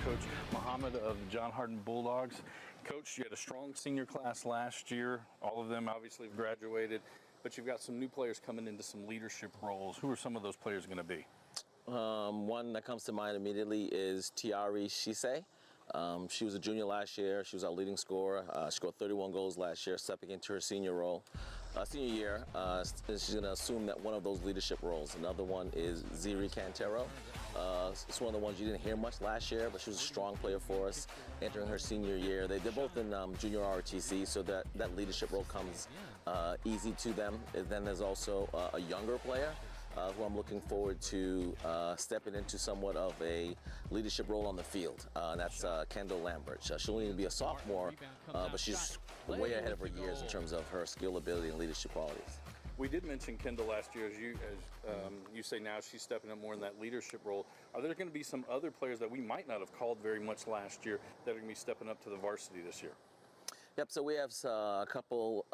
Coach Muhammad of the John Hardin Bulldogs. Coach, you had a strong senior class last year. All of them obviously have graduated, but you've got some new players coming into some leadership roles. Who are some of those players going to be? One that comes to mind immediately is Tiari Shise. She was a junior last year. She was our leading scorer. She scored 31 goals last year, stepping into her senior year. She's going to assume that one of those leadership roles. Another one is Ziri Cantero. It's one of the ones you didn't hear much last year, but she was a strong player for us entering her senior year. They're both in junior ROTC, so that leadership role comes easy to them. And then there's also a younger player who I'm looking forward to stepping into somewhat of a leadership role on the field. And that's Kendall Lambert. She'll only be a sophomore, but she's way ahead of her years in terms of her skill, ability, and leadership qualities. We did mention Kendall last year, as you say now she's stepping up more in that leadership role. Are there going to be some other players that we might not have called very much last year that are going to be stepping up to the varsity this year? Yep, so we have a couple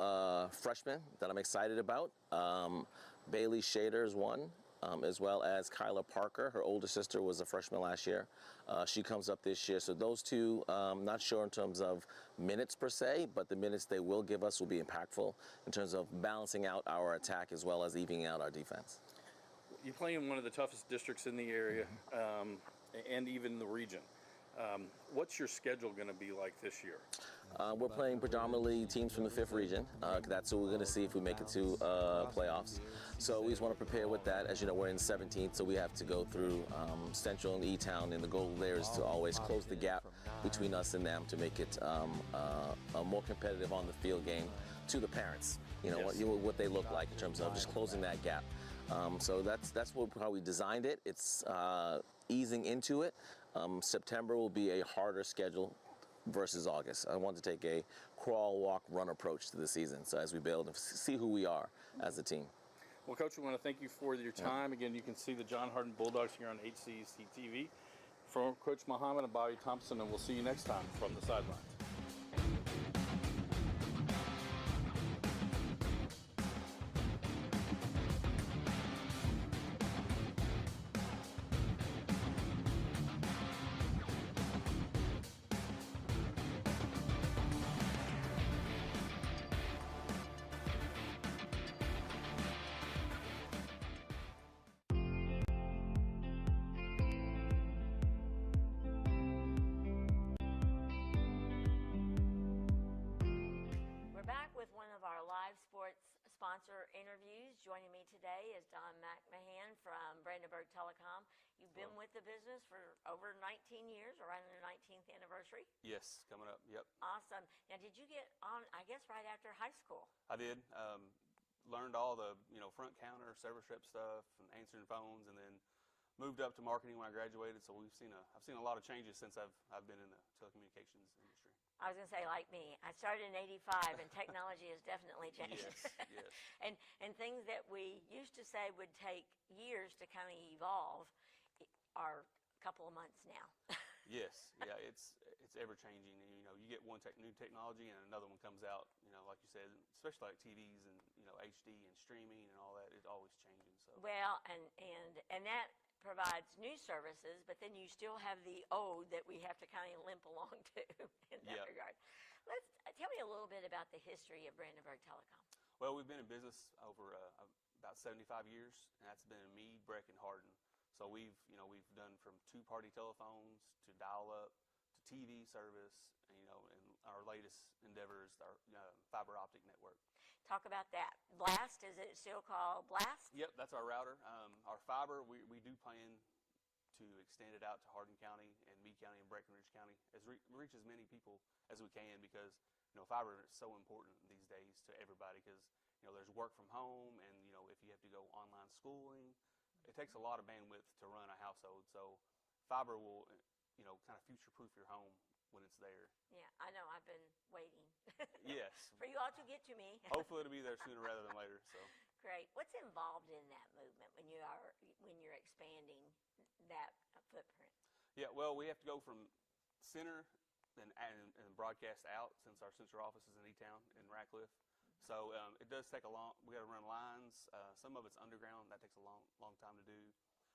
freshmen that I'm excited about. Bailey Shader is one, as well as Kyla Parker. Her older sister was a freshman last year. She comes up this year. So those two, not sure in terms of minutes per se, but the minutes they will give us will be impactful in terms of balancing out our attack as well as evening out our defense. You play in one of the toughest districts in the area and even the region. What's your schedule going to be like this year? We're playing predominantly teams from the 5th region. That's who we're going to see if we make it to playoffs. So we just want to prepare with that. As you know, we're in 17th, so we have to go through Central and Etown, and the goal there is to always close the gap between us and them to make it a more competitive on the field game to the parents. What they look like in terms of just closing that gap. So that's how we designed it. It's easing into it. September will be a harder schedule versus August. I want to take a crawl, walk, run approach to the season. So as we build and see who we are as a team. Well, Coach, we want to thank you for your time. Yep. Again, you can see the John Hardin Bulldogs here on HCEC-TV. From Coach Muhammad and Bobby Thompson, and we'll see you next time from the sidelines. Live sports sponsor interviews. Joining me today is Don McMahon from Brandenburg Telecom. You've been with the business for over 19 years, around your 19th anniversary? Yes, coming up, yep. Awesome. Now, did you get on, I guess, right after high school? I did. Learned all the, front counter, service rep stuff, and answering phones, and then moved up to marketing when I graduated. So I've seen a lot of changes since I've been in the telecommunications industry. I was going to say, like me, I started in '85, and technology has definitely changed. Yes. And things that we used to say would take years to kind of evolve are a couple of months now. Yes, yeah, it's ever changing. You get one new technology and another one comes out. Like you said, especially like TVs and HD and streaming and all that. It's always changing. So well, and that provides new services, but then you still have the old that we have to kind of limp along to in that regard. Tell me a little bit about the history of Brandenburg Telecom. Well, we've been in business over about 75 years, and that's been in Meade, Breck, and Hardin. So we've done from two-party telephones to dial-up to TV service, and our latest endeavor is our fiber optic network. Talk about that. Blast, is it still called Blast? Yep, that's our router. Our fiber, we do plan to extend it out to Hardin County and Meade County and Breckenridge County, reach as many people as we can, because fiber is so important these days to everybody, because there's work from home, and if you have to go online schooling, it takes a lot of bandwidth to run a household. So fiber will kind of future-proof your home when it's there. Yeah, I know. I've been waiting. Yes. For you all to get to me. Hopefully it'll be there sooner rather than later. So. Great. What's involved in that movement when you're expanding that footprint? Yeah, well, we have to go from center and broadcast out, since our central office is in Etown in Ratcliffe. So it does take we got to run lines. Some of it's underground. That takes a long time to do.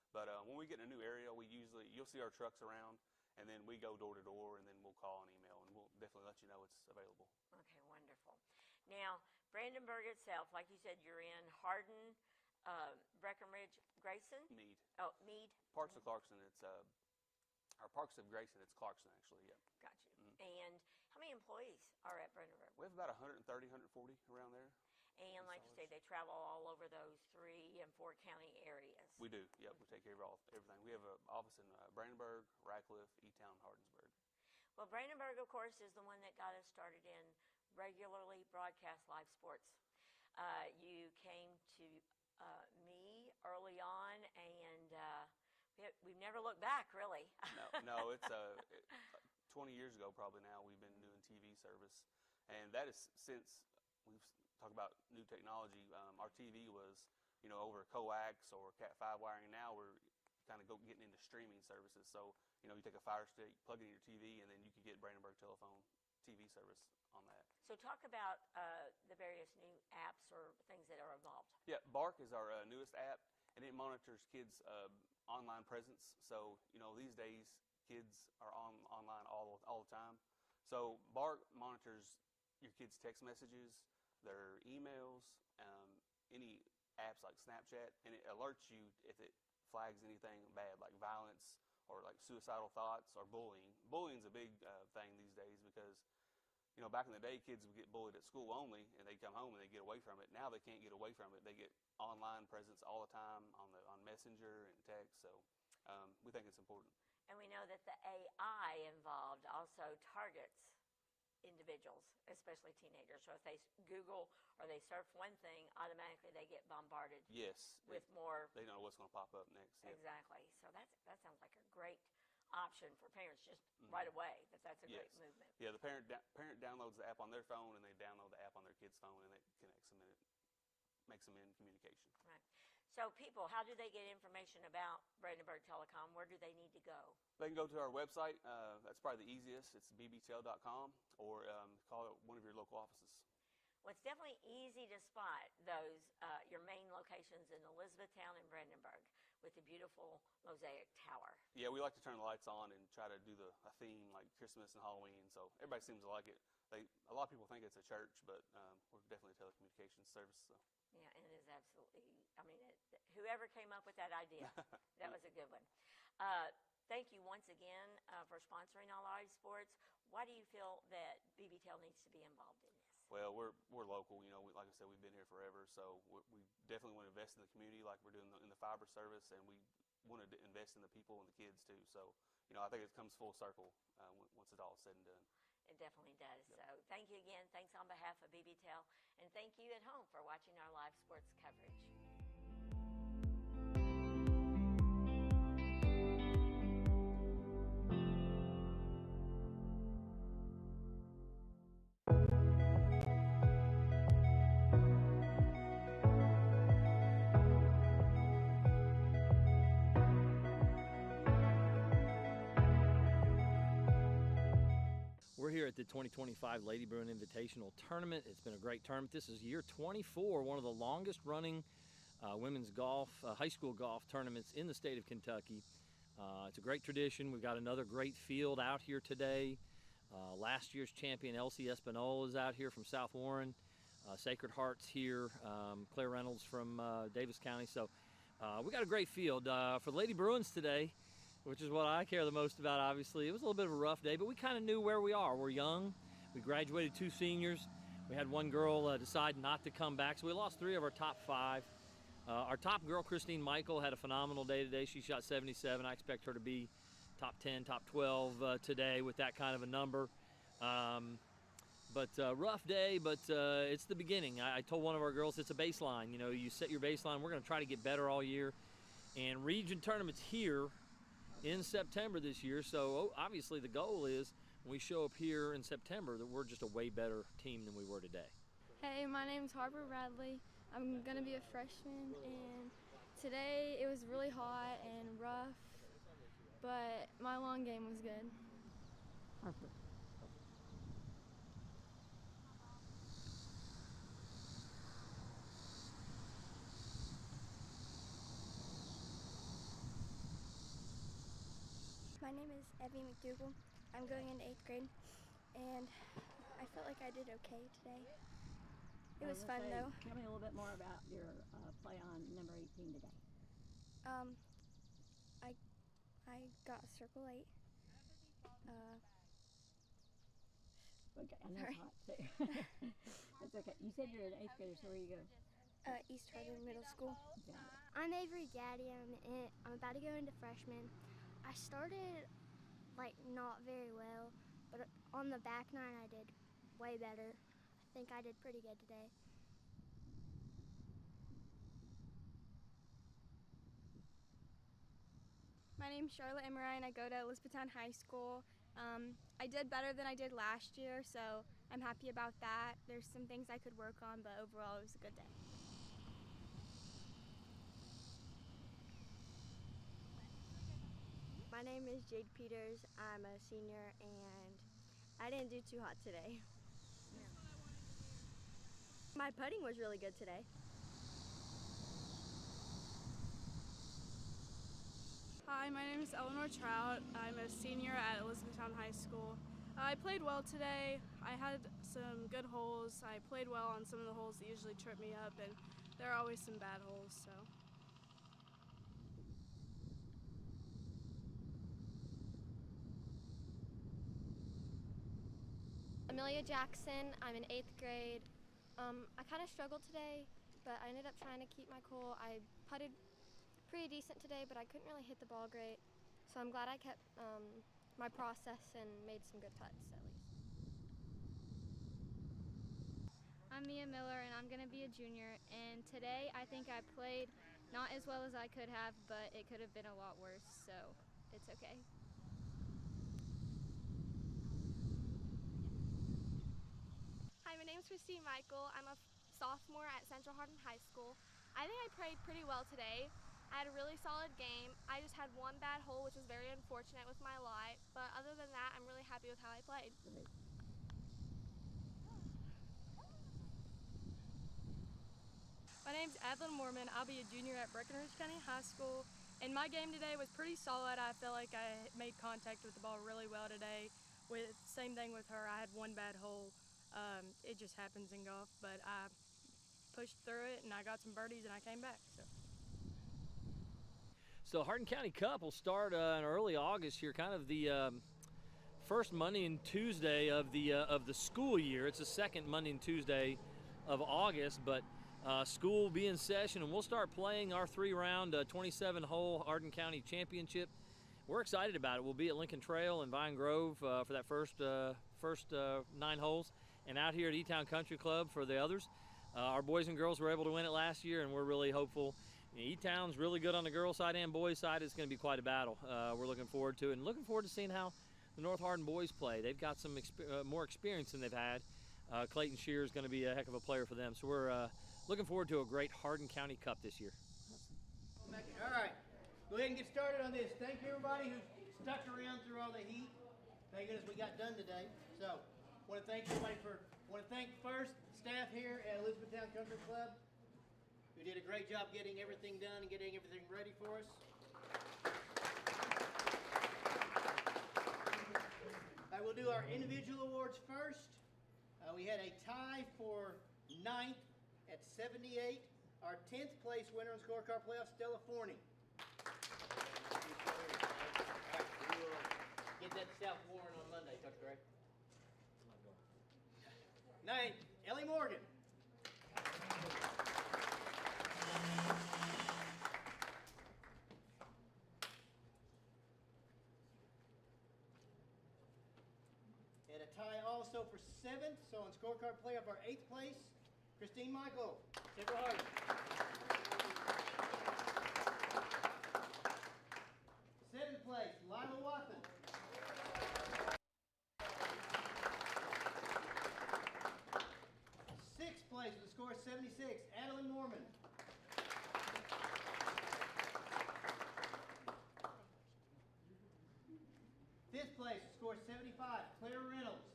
But when we get in a new area, you'll see our trucks around, and then we go door to door, and then we'll call and email, and we'll definitely let you know it's available. Okay, wonderful. Now, Brandenburg itself, like you said, you're in Hardin, Breckenridge, Grayson? Mead. Oh, Mead. Parks of Clarkson, it's our Parks of Grayson, it's Clarkson actually, yeah. Got you. And how many employees are at Brandenburg? We have about 130, 140 around there. And like you say, they travel all over those 3 and 4 county areas. We do, yep, we take care of everything. We have an office in Brandenburg, Radcliffe, Etown, Hardinsburg. Well, Brandenburg, of course, is the one that got us started in regularly broadcast live sports. You came to me early on, and we've never looked back, really. No, it's 20 years ago probably now we've been doing TV service, and that is since we've talked about new technology. Our TV was, over coax or Cat5 wiring. Now we're kind of getting into streaming services. So, you take a Fire Stick, plug it in your TV, and then you can get Brandenburg Telephone TV service on that. So talk about the various new apps or things that are involved. Yeah, Bark is our newest app, and it monitors kids' online presence. So, these days kids are online all the time. So Bark monitors your kids' text messages, their emails, any apps like Snapchat, and it alerts you if it flags anything bad like violence or like suicidal thoughts or bullying. Bullying's a big thing these days because, back in the day, kids would get bullied at school only, and they'd come home and they'd get away from it. Now they can't get away from it. They get online presence all the time on Messenger and text, so we think it's important. And we know that the AI involved also targets individuals, especially teenagers. So if they Google or they surf one thing, automatically they get bombarded Yes. with more. They know what's going to pop up next. Yep. Exactly. So that sounds like a great option for parents just right away. That's a great movement. Yeah, the parent downloads the app on their phone, and they download the app on their kid's phone, and it connects them, and it makes them in communication. Right. So people, how do they get information about Brandenburg Telecom? Where do they need to go? They can go to our website. That's probably the easiest. It's bbtel.com, or call one of your local offices. Well, it's definitely easy to spot those, your main locations in Elizabethtown and Brandenburg with the beautiful mosaic tower. Yeah, we like to turn the lights on and try to do a theme like Christmas and Halloween, so everybody seems to like it. A lot of people think it's a church, but we're definitely a telecommunications service. So. Yeah, and it is absolutely, whoever came up with that idea, that was a good one. Thank you once again for sponsoring all live sports. Why do you feel that BBTEL needs to be involved in this? Well, we're local. Like I said, we've been here forever, so we definitely want to invest in the community like we're doing in the fiber service, and we want to invest in the people and the kids too. So, I think it comes full circle once it's all said and done. It definitely does. Yep. So thank you again. Thanks on behalf of BBTEL, and thank you at home for watching our live sports coverage. We're here at the 2025 Lady Bruin Invitational Tournament. It's been a great tournament. This is year 24, one of the longest running women's golf, high school golf tournaments in the state of Kentucky. It's a great tradition. We've got another great field out here today. Last year's champion Elsie Espinola is out here from South Warren. Sacred Heart's here. Claire Reynolds from Davis County. So we got a great field. For the Lady Bruins today, which is what I care the most about, obviously. It was a little bit of a rough day, but we kind of knew where we are. We're young. We graduated 2 seniors. We had one girl decide not to come back, so we lost 3 of our top 5. Our top girl, Christine Michael, had a phenomenal day today. She shot 77. I expect her to be top 10, top 12 today with that kind of a number. But rough day, but it's the beginning. I told one of our girls it's a baseline. You set your baseline. We're going to try to get better all year. And region tournaments here in September this year, so obviously the goal is when we show up here in September that we're just a way better team than we were today. Hey, my name's Harper Bradley. I'm gonna be a freshman, and today it was really hot and rough, but my long game was good. Harper. My name is Evie McDougall. I'm going into 8th grade, and I felt like I did okay today. It was fun, though. Tell me a little bit more about your play on number 18 today. I got circle 8. Okay, I know it's hot too. That's okay. You said you're an 8th grader, so where you go? East Hardin Middle School. Got it. I'm Avery Gaddy. I'm about to go into freshman. I started not very well, but on the back nine I did way better. I think I did pretty good today. My name's Charlotte Emery, and I go to Elizabethtown High School. I did better than I did last year, so I'm happy about that. There's some things I could work on, but overall it was a good day. My name is Jade Peters. I'm a senior, and I didn't do too hot today. My putting was really good today. Hi, my name is Eleanor Trout. I'm a senior at Elizabethtown High School. I played well today. I had some good holes. I played well on some of the holes that usually trip me up, and there are always some bad holes, so. Amelia Jackson. I'm in 8th grade. I kind of struggled today, but I ended up trying to keep my cool. I putted pretty decent today, but I couldn't really hit the ball great. So I'm glad I kept my process and made some good putts at least. I'm Mia Miller, and I'm going to be a junior. And today I think I played not as well as I could have, but it could have been a lot worse, so it's okay. Hi, my name is Christine Michael. I'm a sophomore at Central Hardin High School. I think I played pretty well today. I had a really solid game. I just had one bad hole, which was very unfortunate with my lie. But other than that, I'm really happy with how I played. Great. My name's Adlin Mormon. I'll be a junior at Breckenridge County High School. And my game today was pretty solid. I feel like I made contact with the ball really well today. Same thing with her. I had one bad hole. It just happens in golf, but I pushed through it and I got some birdies and I came back. So Hardin County Cup will start in early August here, kind of the first Monday and Tuesday of the school year. It's the second Monday and Tuesday of August, but school will be in session and we'll start playing our 3-round 27-hole Hardin County Championship. We're excited about it. We'll be at Lincoln Trail in Vine Grove for that first 9 holes, and out here at Etown Country Club for the others. Our boys and girls were able to win it last year, and we're really hopeful. Etown's really good on the girls' side and boys' side. It's going to be quite a battle. We're looking forward to it, and looking forward to seeing how the North Hardin boys play. They've got some more experience than they've had. Clayton Shear is going to be a heck of a player for them. So we're looking forward to a great Hardin County Cup this year. All right, go ahead and get started on this. Thank you, everybody who stuck around through all the heat. Thank goodness we got done today. So, want to thank first staff here at Elizabethtown Country Club, who did a great job getting everything done and getting everything ready for us. I will do our individual awards first. We had a tie for 9th at 78. Our 10th place winner in scorecard playoff, Stella Forney. Get that South Warren on Monday, Coach Gray. 9th, Ellie Morgan. And a tie also for 7th, so on scorecard playoff, our 8th place, Christine Michael, Central Hardin. 7th place, Lila Watson. 6th place with a score of 76, Adeline Mormon. 5th place with a score of 75, Claire Reynolds.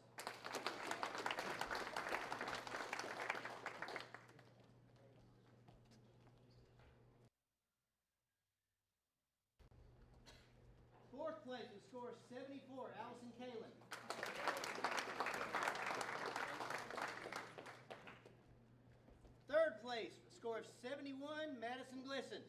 4th place with a score of 74, Allison Kalin. Third place, with a score of 71, Madison Glisson.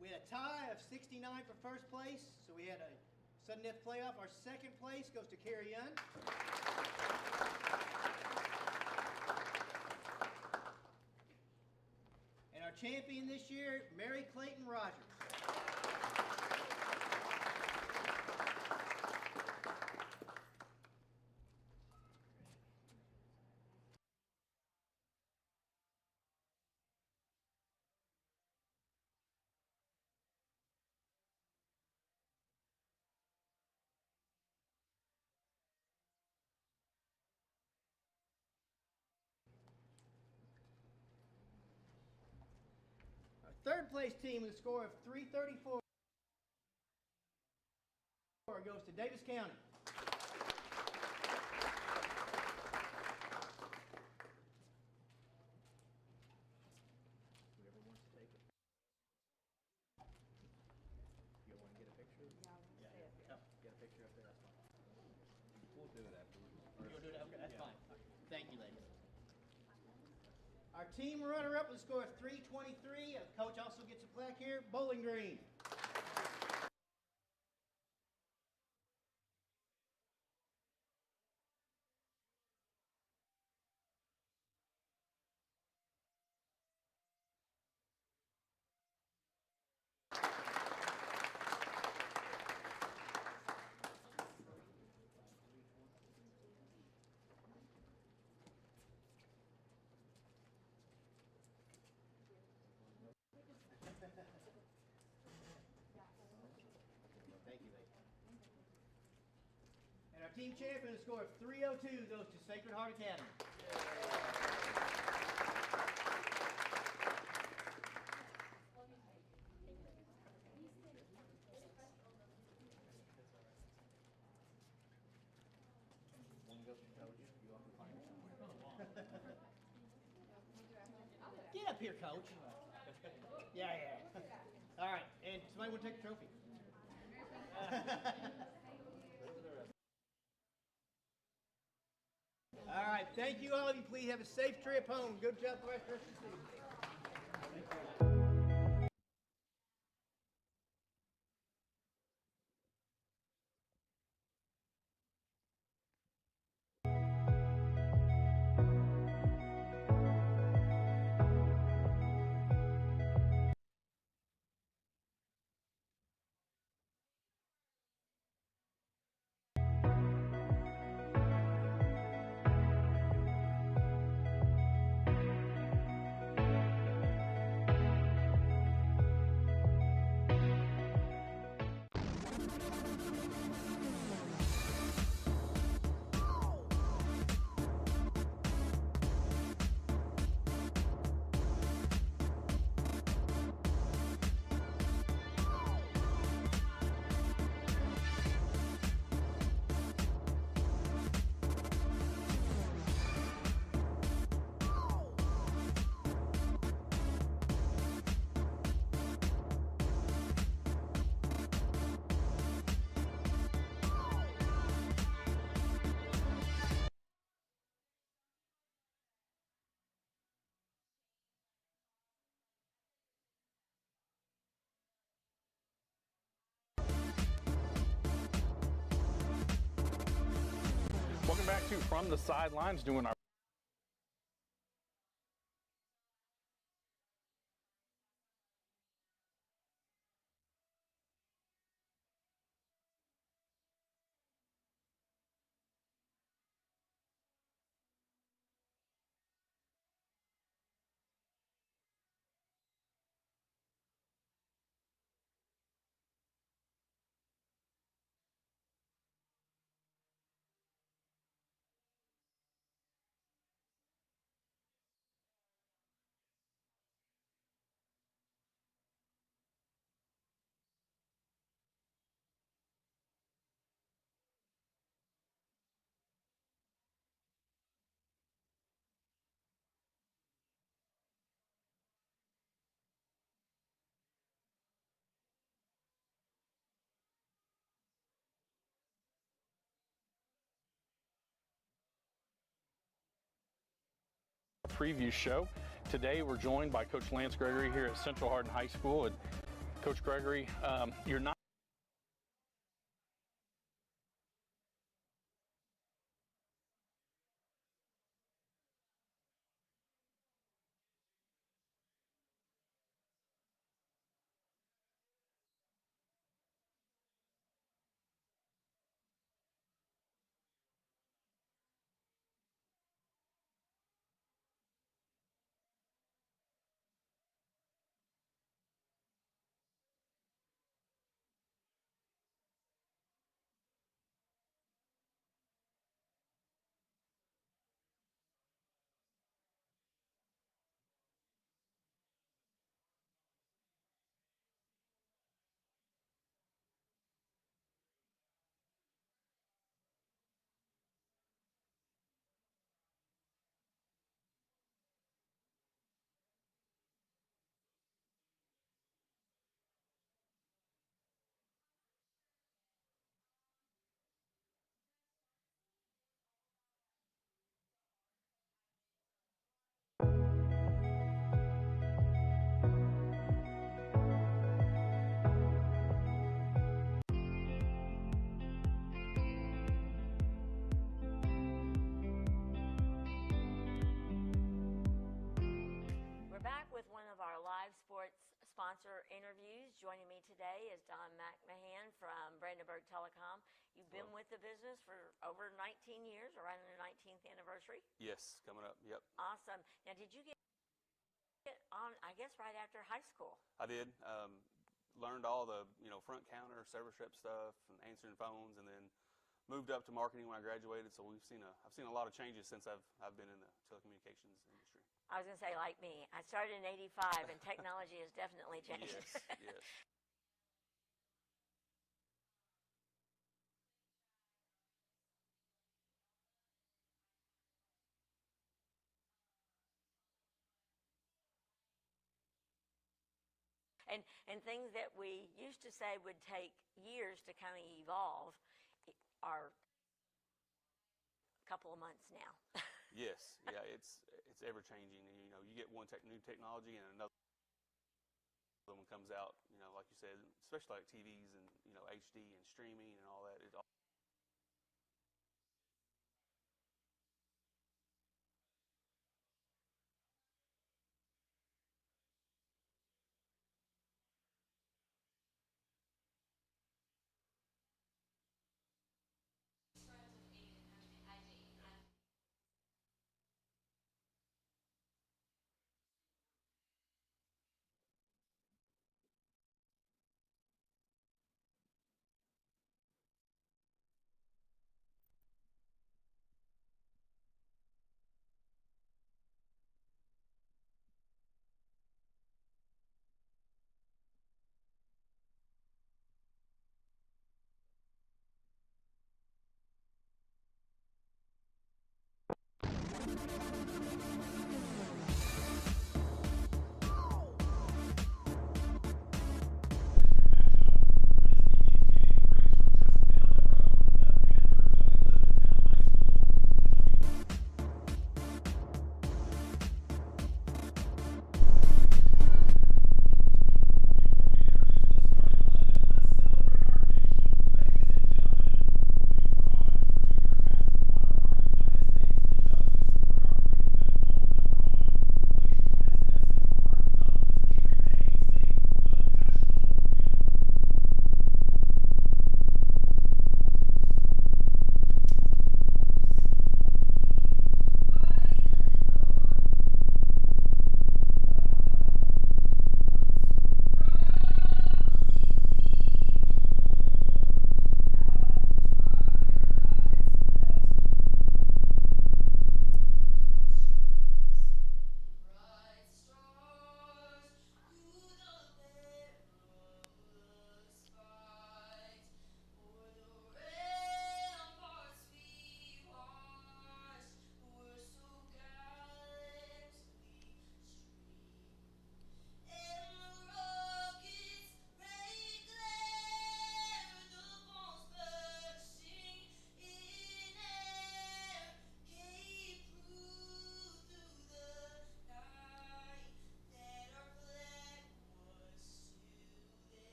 We had a tie of 69 for first place, so we had a sudden death playoff. Our second place goes to Carrie Young. And our champion this year, Mary Clayton Rogers. Third place team with a score of 334 goes to Davis County. Whoever wants to take it. You want to get a picture? Yeah, get a picture up there, that's fine. We'll do it afterwards. You'll do it? Okay, that's fine. Thank you, ladies. Our team runner-up with a score of 323. Coach also gets a plaque here. Bowling Green. Thank you, ladies. And our team champion with a score of 302 goes to Sacred Heart Academy. Get up here, Coach. Yeah. All right, and somebody want to take the trophy? All right, thank you all of you. Please have a safe trip home. Good job the rest of the season. Welcome back to From the Sidelines, doing our preview show. Today we're joined by Coach Lance Gregory here at Central Hardin High School. And Coach Gregory, you're not sponsor interviews. Joining me today is Don McMahon from Brandenburg Telecom. You've been with the business for over 19 years, around your 19th anniversary. Yes, coming up. Yep. Awesome. Now, did you get on, I guess, right after high school? I did. Learned all the front counter, service rep stuff, and answering phones, and then moved up to marketing when I graduated. So I've seen a lot of changes since I've been in the telecommunications industry. I was going to say, like me, I started in '85, and technology has definitely changed. Yes, yes. And things that we used to say would take years to kind of evolve are a couple of months now. Yes, yeah, it's ever changing, and you get one new technology and another one comes out. Like you said, especially like TVs and HD and streaming and all that.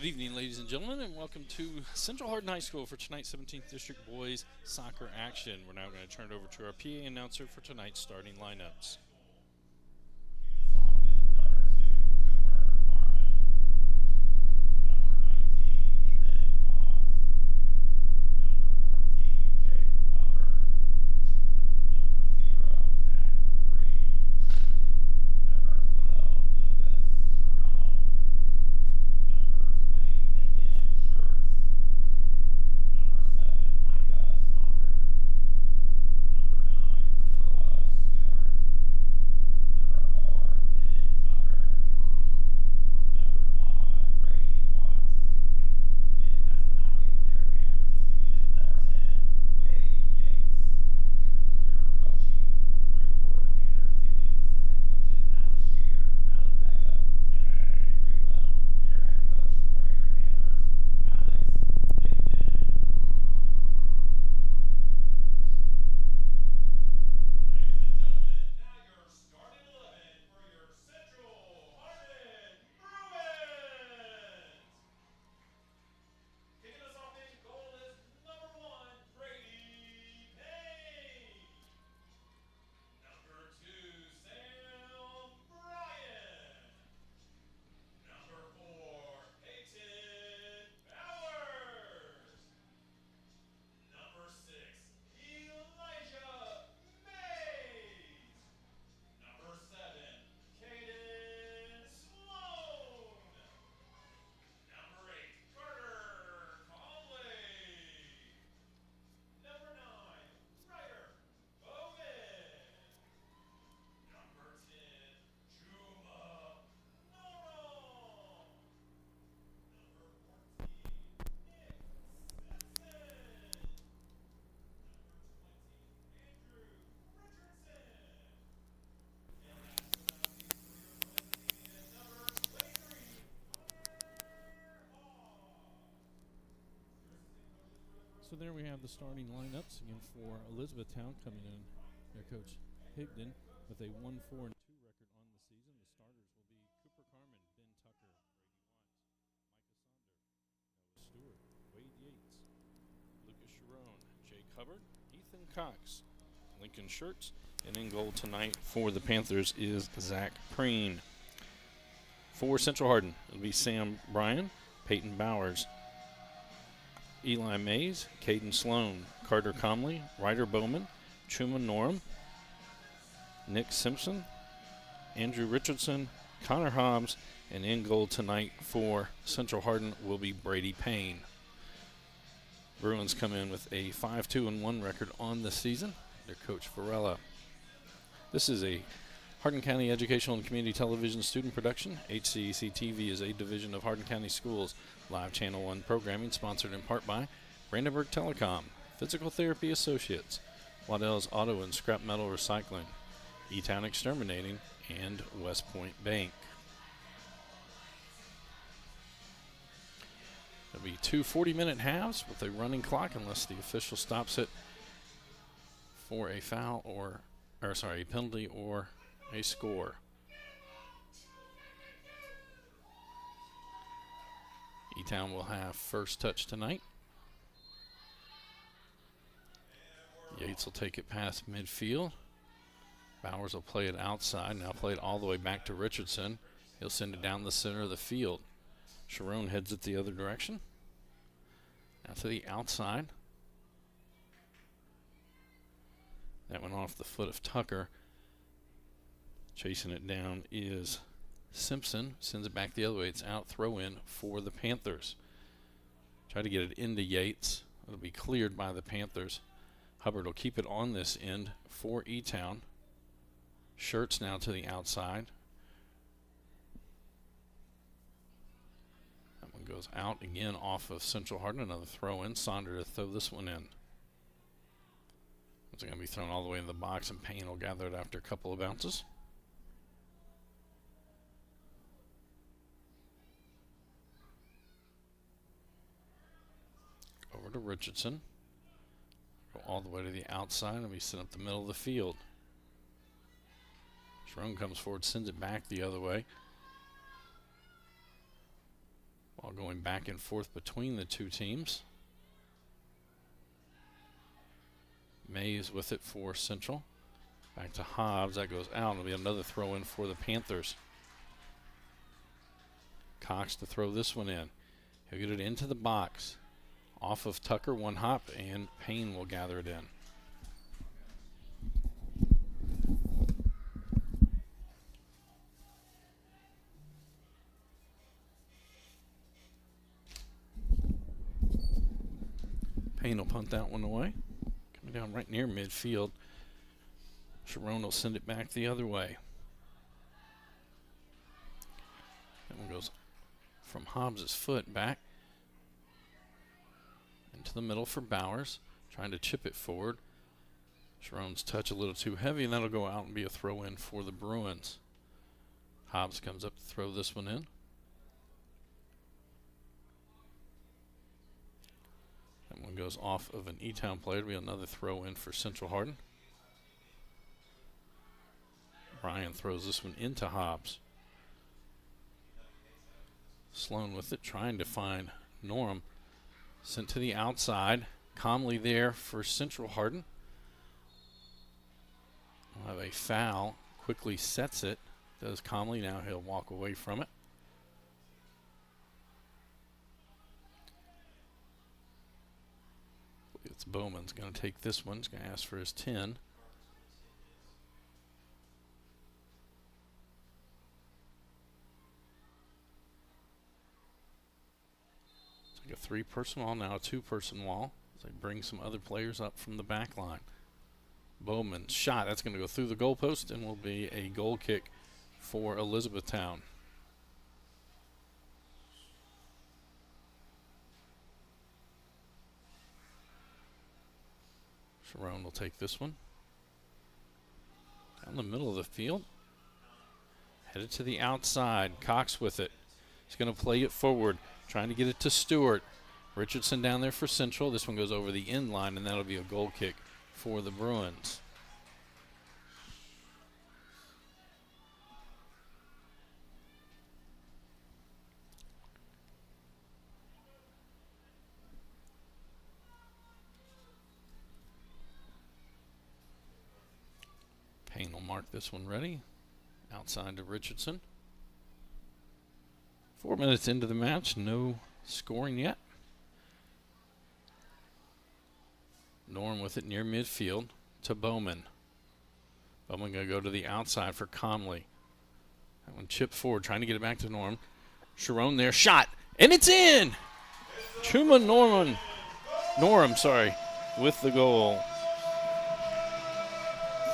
Good evening, ladies and gentlemen, and welcome to Central Hardin High School for tonight's 17th District Boys Soccer action. We're now going to turn it over to our PA announcer for tonight's starting lineups. So there we have the starting lineups again for Elizabethtown coming in. Their coach Higdon with a 1-4-2 record on the season. The starters will be Cooper Carmen, Ben Tucker, Brady Watts, Micah Sonder, Noah Stewart, Wade Yates, Lucas Sharon, Jake Hubbard, Ethan Cox, Lincoln Schurtz, and in goal tonight for the Panthers is Zach Preen. For Central Hardin, it'll be Sam Bryan, Peyton Bowers, Eli Mays, Caden Sloan, Carter Comley, Ryder Bowman, Chuma Norum, Nick Simpson, Andrew Richardson, Connor Hobbs, and in goal tonight for Central Hardin will be Brady Payne. Bruins come in with a 5-2-1 record on the season. Their coach Varela. This is a Hardin County Educational and Community Television student production. HCEC-TV is a division of Hardin County Schools. Live Channel 1 programming sponsored in part by Brandenburg Telecom, Physical Therapy Associates, Waddell's Auto and Scrap Metal Recycling, Etown Exterminating, and West Point Bank. There'll be two 40-minute halves with a running clock unless the official stops it for a foul a penalty or a score. Etown will have first touch tonight. Yates will take it past midfield. Bowers will play it outside. Now play it all the way back to Richardson. He'll send it down the center of the field. Sharon heads it the other direction. Now to the outside. That went off the foot of Tucker. Chasing it down is Simpson. Sends it back the other way. It's out, throw in for the Panthers. Try to get it into Yates. It'll be cleared by the Panthers. Hubbard will keep it on this end for Etown. Schurtz now to the outside. That one goes out again off of Central Hardin. Another throw in. Sonder to throw this one in. It's going to be thrown all the way in the box, and Payne will gather it after a couple of bounces. Over to Richardson. Go all the way to the outside, and we send up the middle of the field. Sharon comes forward, sends it back the other way. Ball going back and forth between the two teams. Mays with it for Central. Back to Hobbs. That goes out. It'll be another throw in for the Panthers. Cox to throw this one in. He'll get it into the box. Off of Tucker, one hop, and Payne will gather it in. Payne will punt that one away. Coming down right near midfield. Sharon will send it back the other way. That one goes from Hobbs' foot back into the middle for Bowers. Trying to chip it forward. Sharon's touch a little too heavy, and that'll go out and be a throw in for the Bruins. Hobbs comes up to throw this one in. That one goes off of an Etown player. It'll be another throw in for Central Hardin. Ryan throws this one into Hobbs. Sloan with it, trying to find Norm. Sent to the outside. Comley there for Central Hardin. We'll have a foul. Quickly sets it. Does Comley. Now he'll walk away from it. It's Bowman's going to take this one. He's going to ask for his 10. It's like a three-person wall, now a two-person wall. As they bring some other players up from the back line. Bowman's shot. That's going to go through the goalpost and will be a goal kick for Elizabethtown. Sharon will take this one. Down the middle of the field. Headed to the outside. Cox with it. He's going to play it forward. Trying to get it to Stewart. Richardson down there for Central. This one goes over the end line, and that'll be a goal kick for the Bruins. Payne will mark this one ready. Outside to Richardson. 4 minutes into the match, no scoring yet. Norm with it near midfield to Bowman. Bowman going to go to the outside for Comley. That one chipped forward, trying to get it back to Norm. Sharon there, shot, and it's in! Chuma Norm, with the goal.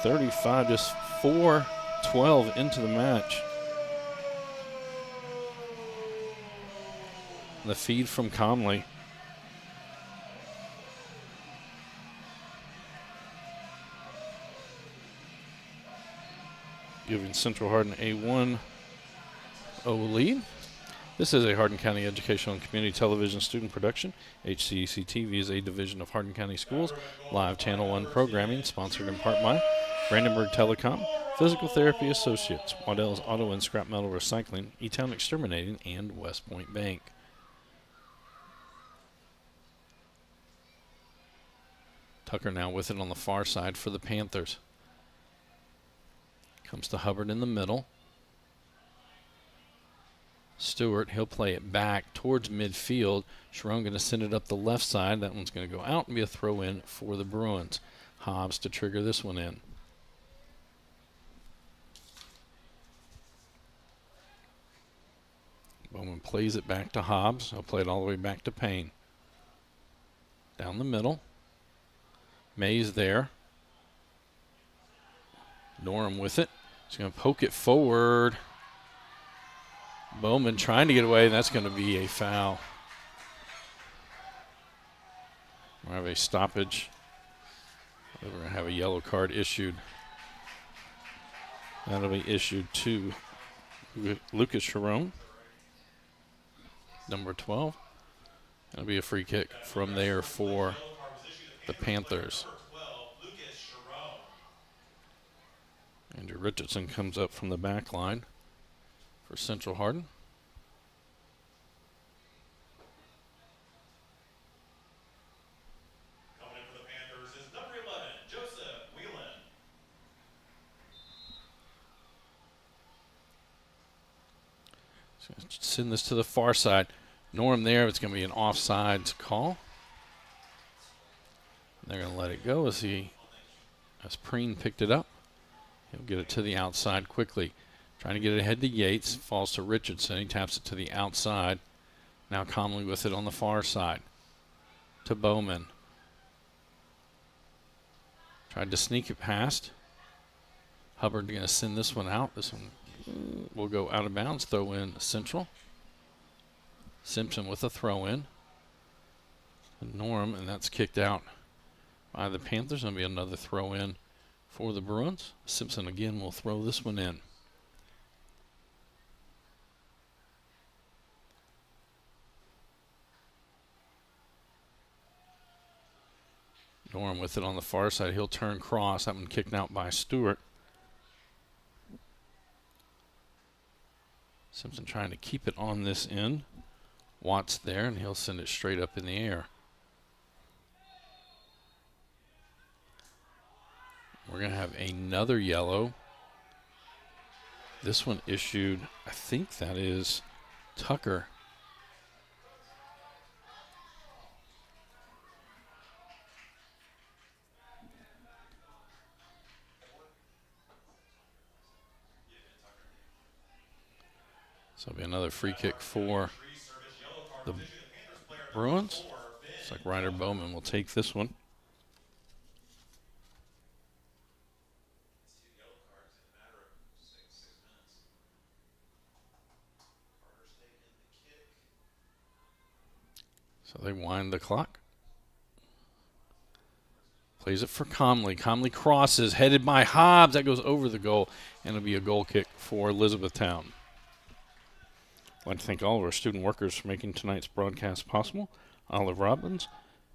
35, just 4:12 into the match. The feed from Comley. Giving Central Hardin a 1-0 lead. This is a Hardin County Educational and Community Television student production. HCEC-TV is a division of Hardin County Schools. Live Channel 1 programming sponsored in part by Brandenburg Telecom, Physical Therapy Associates, Waddell's Auto and Scrap Metal Recycling, Etown Exterminating, and West Point Bank. Tucker now with it on the far side for the Panthers. Comes to Hubbard in the middle. Stewart, he'll play it back towards midfield. Sharon going to send it up the left side. That one's going to go out and be a throw in for the Bruins. Hobbs to trigger this one in. Bowman plays it back to Hobbs. He'll play it all the way back to Payne. Down the middle. Mays there. Norm with it. He's going to poke it forward. Bowman trying to get away, and that's going to be a foul. We'll have a stoppage. We're going to have a yellow card issued. That'll be issued to Lucas Sharon, number 12. That'll be a free kick from there for the Panthers. Andrew Richardson comes up from the back line for Central Hardin. Send this to the far side. Norm there, it's going to be an offsides call. They're going to let it go as Preen picked it up. He'll get it to the outside quickly. Trying to get it ahead to Yates. Falls to Richardson. He taps it to the outside. Now Comley with it on the far side. To Bowman. Tried to sneak it past. Hubbard going to send this one out. This one will go out of bounds. Throw in Central. Simpson with a throw in. Norm, and that's kicked out by the Panthers. Going to be another throw in for the Bruins. Simpson again will throw this one in. Norm with it on the far side. He'll turn cross. That one kicked out by Stewart. Simpson trying to keep it on this end. Watts there, and he'll send it straight up in the air. We're going to have another yellow. This one issued, I think that is Tucker. So it'll be another free kick for the Bruins. Looks like Ryder Bowman will take this one. So they wind the clock. Plays it for Comley. Comley crosses, headed by Hobbs. That goes over the goal, and it'll be a goal kick for Elizabethtown. I'd like to thank all of our student workers for making tonight's broadcast possible. Olive Robbins,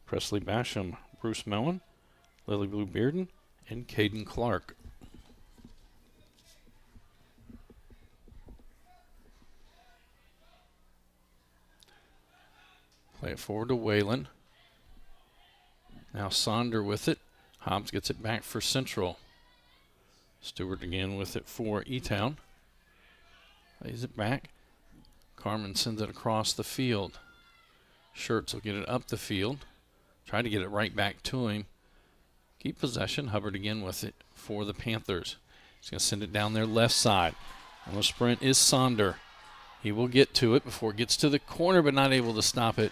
Presley Basham, Bruce Mellon, Lily Blue Bearden, and Caden Clark. Play it forward to Whalen. Now Sonder with it. Hobbs gets it back for Central. Stewart again with it for Etown. Plays it back. Carmen sends it across the field. Schertz will get it up the field. Try to get it right back to him. Keep possession. Hubbard again with it for the Panthers. He's going to send it down their left side. On the sprint is Sonder. He will get to it before it gets to the corner, but not able to stop it.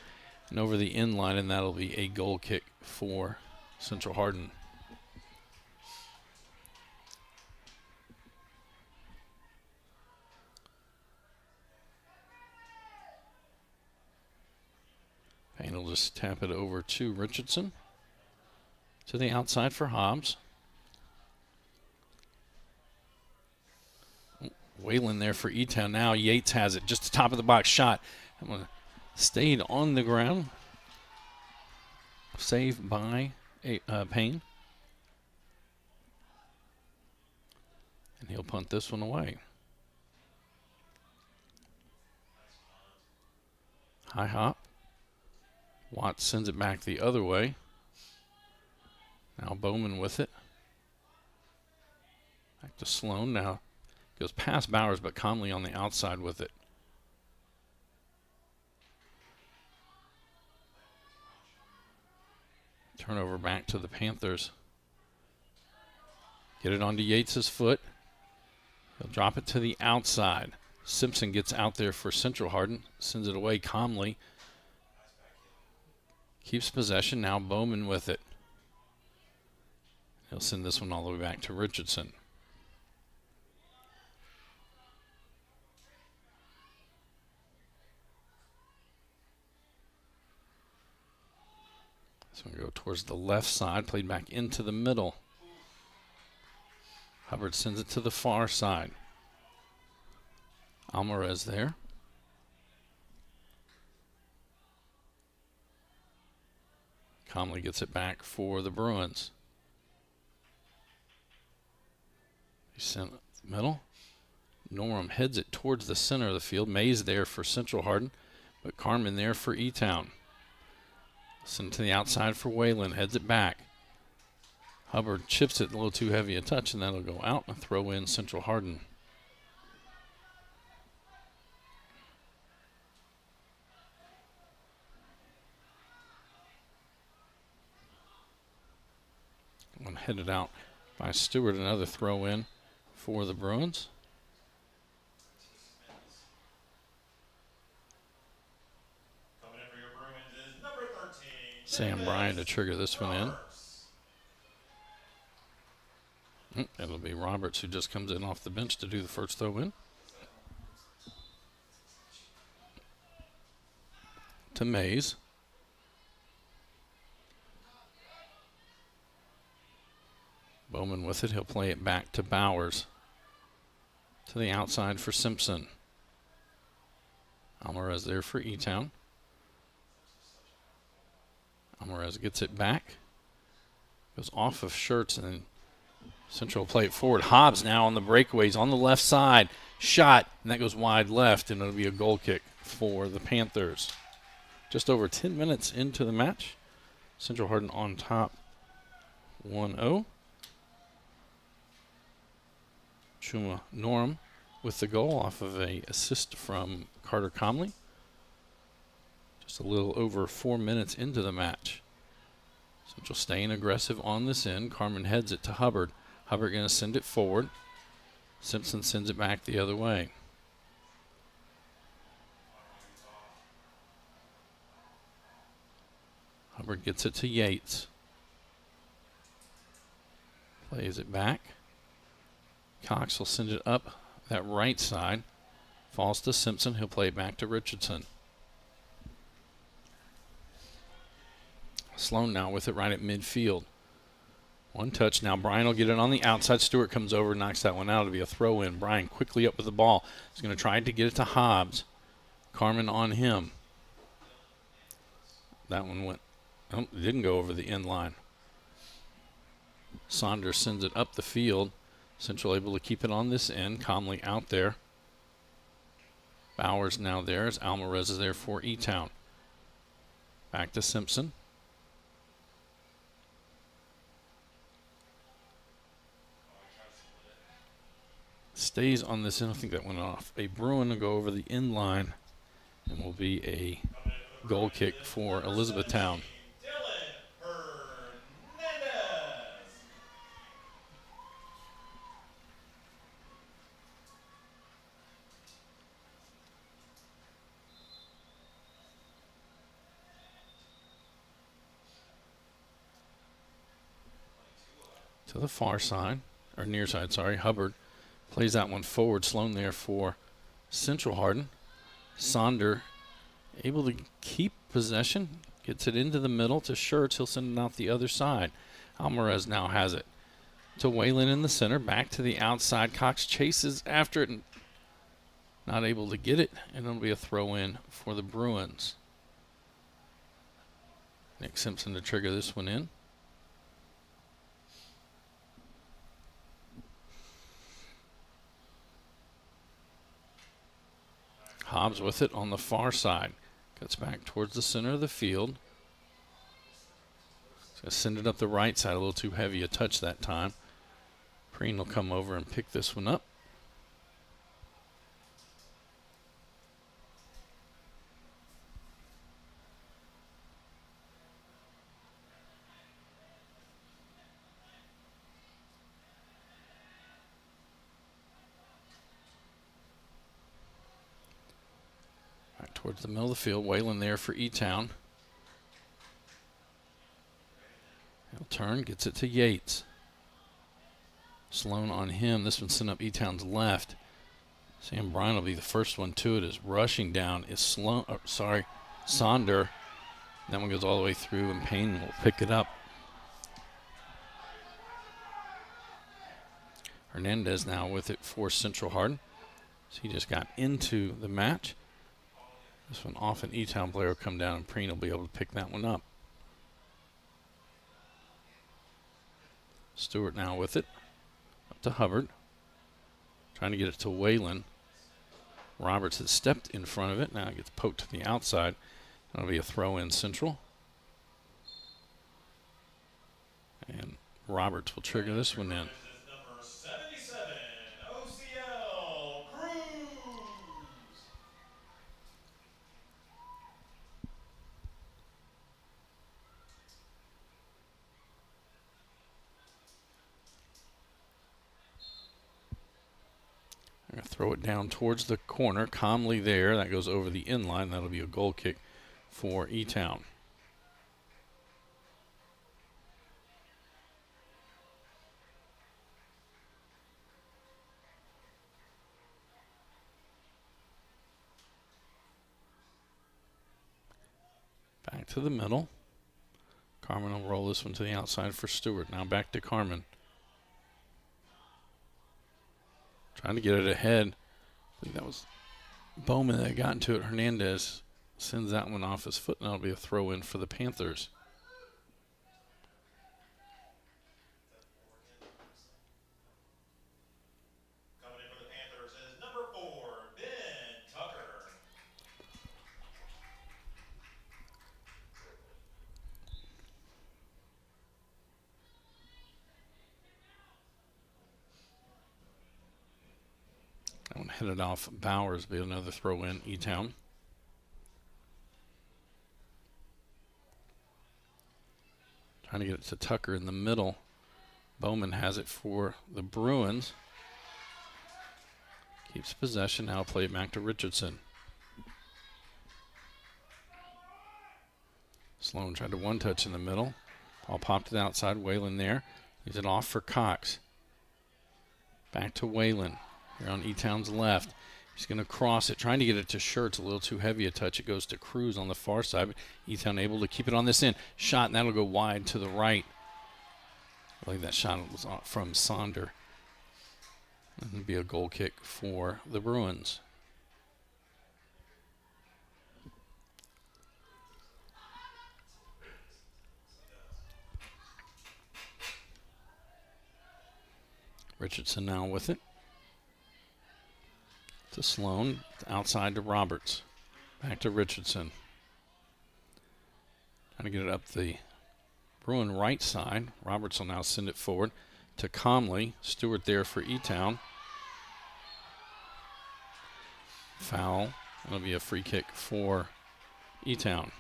And over the end line, and that'll be a goal kick for Central Hardin. Payne will just tap it over to Richardson. To the outside for Hobbs. Whalen there for Etown. Now Yates has it. Just the top of the box shot. That one stayed on the ground. Saved by Payne. And he'll punt this one away. High hop. Watts sends it back the other way. Now Bowman with it. Back to Sloan. Now goes past Bowers, but Comley on the outside with it. Turnover back to the Panthers. Get it onto Yates's foot. He'll drop it to the outside. Simpson gets out there for Central Hardin. Sends it away. Comley keeps possession. Now Bowman with it. He'll send this one all the way back to Richardson. This one go towards the left side, played back into the middle. Hubbard sends it to the far side. Alvarez there. Comley gets it back for the Bruins. He sent it to the middle. Norm heads it towards the center of the field. Mays there for Central Hardin, but Carmen there for Etown. Send it to the outside for Whalen. Heads it back. Hubbard chips it a little too heavy a touch, and that'll go out and throw in Central Hardin. headed out by Stewart. Another throw in for the Bruins. Coming in for your Bruins is number 13. Sam Bryan to trigger this one in. It'll be Roberts who just comes in off the bench to do the first throw in. To Mays. Bowman with it. He'll play it back to Bowers. To the outside for Simpson. Alvarez there for Etown. Alvarez gets it back. Goes off of Shirts and then Central play it forward. Hobbs now on the breakaways on the left side. Shot, and that goes wide left, and it'll be a goal kick for the Panthers. Just over 10 minutes into the match. Central Hardin on top 1-0. Chuma Norum with the goal off of a assist from Carter Comley. Just a little over 4 minutes into the match. Central staying aggressive on this end. Carmen heads it to Hubbard. Hubbard going to send it forward. Simpson sends it back the other way. Hubbard gets it to Yates. Plays it back. Cox will send it up that right side. Falls to Simpson. He'll play it back to Richardson. Sloan now with it right at midfield. One touch now. Bryan will get it on the outside. Stewart comes over and knocks that one out. It'll be a throw in. Bryan quickly up with the ball. He's going to try to get it to Hobbs. Carmen on him. That one went. Oh, it didn't go over the end line. Saunders sends it up the field. Central able to keep it on this end. Comley out there. Bowers now there as Alvarez is there for Etown. Back to Simpson. Stays on this end. I think that went off. A Bruin will go over the end line and will be a goal kick for Elizabethtown. To the far side, or near side, sorry. Hubbard plays that one forward. Sloan there for Central Hardin. Sonder able to keep possession. Gets it into the middle to Shirts. He'll send it out the other side. Alvarez now has it. To Whalen in the center. Back to the outside. Cox chases after it and not able to get it. And it'll be a throw in for the Bruins. Nick Simpson to trigger this one in. Hobbs with it on the far side. Cuts back towards the center of the field. He's going to send it up the right side. A little too heavy a touch that time. Preen will come over and pick this one up. Towards the middle of the field. Whalen there for Etown. He'll turn, gets it to Yates. Sloan on him. This one sent up Etown's left. Sam Bryan will be the first one to it. Is rushing down is Sonder. That one goes all the way through and Payne will pick it up. Hernandez now with it for Central Hardin. So he just got into the match. This one off an Etown player will come down and Preen will be able to pick that one up. Stewart now with it. Up to Hubbard. Trying to get it to Whalen. Roberts has stepped in front of it. Now it gets poked to the outside. That'll be a throw in Central. And Roberts will trigger this one in. Gonna throw it down towards the corner. Calmly there. That goes over the inline. That'll be a goal kick for Etown. Back to the middle. Carmen will roll this one to the outside for Stewart. Now back to Carmen. Trying to get it ahead. I think that was Bowman that got into it. Hernandez sends that one off his foot, and that'll be a throw in for the Panthers. Coming in for the Panthers is number 4, Ben Tucker. That one headed off Bowers, be another throw in Etown. Trying to get it to Tucker in the middle. Bowman has it for the Bruins. Keeps possession. Now play it back to Richardson. Sloan tried to one touch in the middle. Ball popped to the outside. Whalen there. Leaves it off for Cox. Back to Whalen. Here on Etown's left. He's going to cross it, trying to get it to Schertz. A little too heavy a touch. It goes to Cruz on the far side. But Etown able to keep it on this end. Shot, and that'll go wide to the right. I believe that shot was from Sonder. And it'll be a goal kick for the Bruins. Richardson now with it. To Sloan, outside to Roberts. Back to Richardson. Trying to get it up the Bruin right side. Roberts will now send it forward to Comley. Stewart there for Etown. Foul. That'll be a free kick for Etown.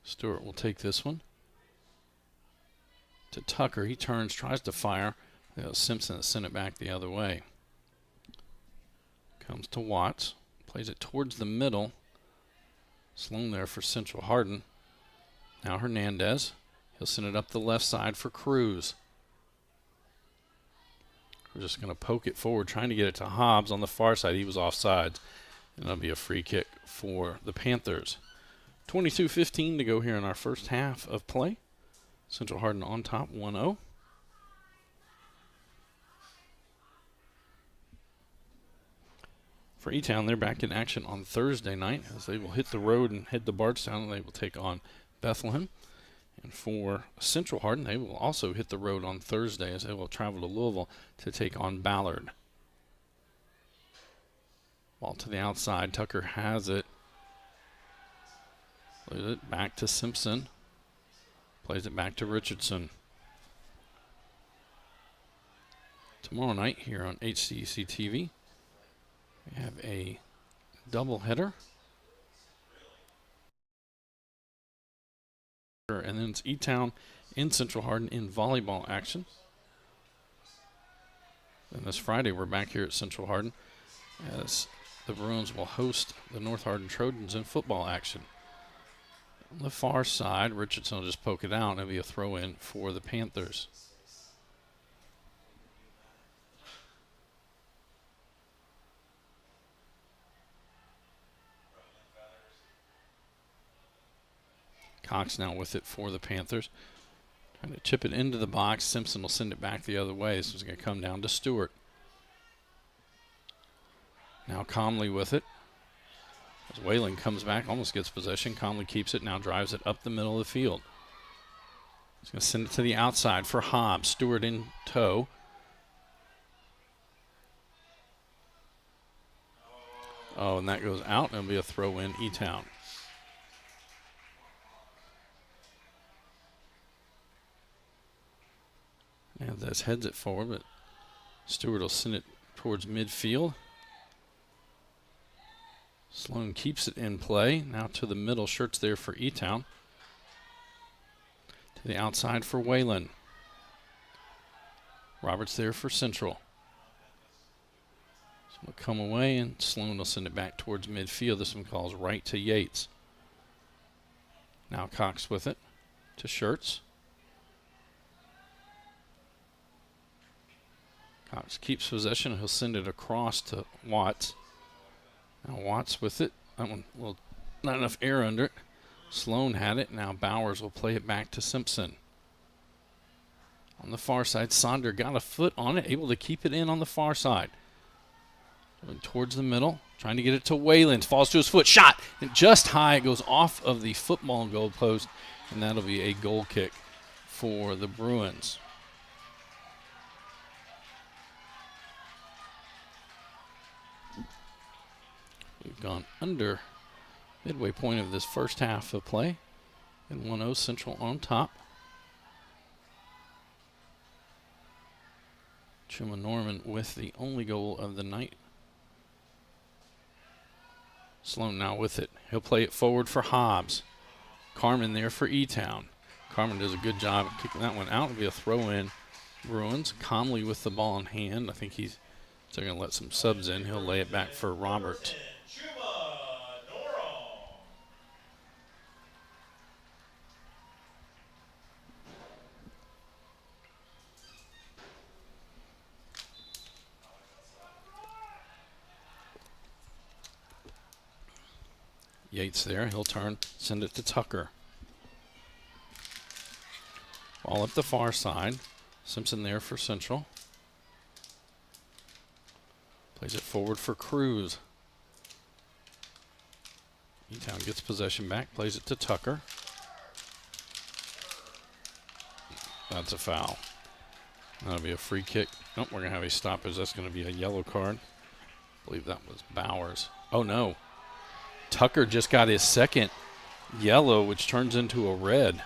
Stewart will take this one to Tucker. He turns, tries to fire. Simpson sent it back the other way. Comes to Watts. Plays it towards the middle. Sloan there for Central Hardin. Now Hernandez. He'll send it up the left side for Cruz. We're just going to poke it forward, trying to get it to Hobbs on the far side. He was offsides. And that'll be a free kick for the Panthers. 22:15 to go here in our first half of play. Central Hardin on top, 1-0. For Etown, they're back in action on Thursday night as they will hit the road and head to Bardstown, and they will take on Bethlehem. And for Central Hardin, they will also hit the road on Thursday as they will travel to Louisville to take on Ballard. Ball to the outside. Tucker has it. Plays it back to Simpson. Plays it back to Richardson. Tomorrow night here on HCEC-TV, we have a doubleheader. And then it's Etown in Central Hardin in volleyball action. And this Friday we're back here at Central Hardin as the Bruins will host the North Hardin Trojans in football action. On the far side, Richardson will just poke it out, and it'll be a throw-in for the Panthers. Cox now with it for the Panthers. Trying to chip it into the box. Simpson will send it back the other way. This is going to come down to Stewart. Now Comley with it. As Whalen comes back, almost gets possession. Comley keeps it, now drives it up the middle of the field. He's going to send it to the outside for Hobbs. Stewart in tow. Oh, and that goes out, and it'll be a throw-in Etown. And this heads it forward, but Stewart will send it towards midfield. Sloan keeps it in play. Now to the middle. Shirts there for Etown. To the outside for Wayland. Roberts there for Central. So it'll come away, and Sloan will send it back towards midfield. This one calls right to Yates. Now Cox with it to Shirts. Cox keeps possession. He'll send it across to Watts. Now Watts with it. That one, well, not enough air under it. Sloan had it. Now Bowers will play it back to Simpson. On the far side, Sonder got a foot on it, able to keep it in on the far side. Going towards the middle, trying to get it to Wayland. Falls to his foot, shot! And just high, it goes off of the football goal post, and that'll be a goal kick for the Bruins. We've gone under midway point of this first half of play, and 1-0 Central on top. Chuma Norman with the only goal of the night. Sloan now with it. He'll play it forward for Hobbs. Carmen there for Etown. Carmen does a good job of kicking that one out. It'll be a throw in. Bruins. Comley with the ball in hand. I think he's still going to let some subs in. He'll lay it back for Robert. Yates there. He'll turn, send it to Tucker. Ball up the far side. Simpson there for Central. Plays it forward for Cruz. Etown gets possession back, plays it to Tucker. That's a foul. That'll be a free kick. Nope, we're going to have a stoppage. That's going to be a yellow card. I believe that was Bowers. Oh, no. Tucker just got his second yellow, which turns into a red.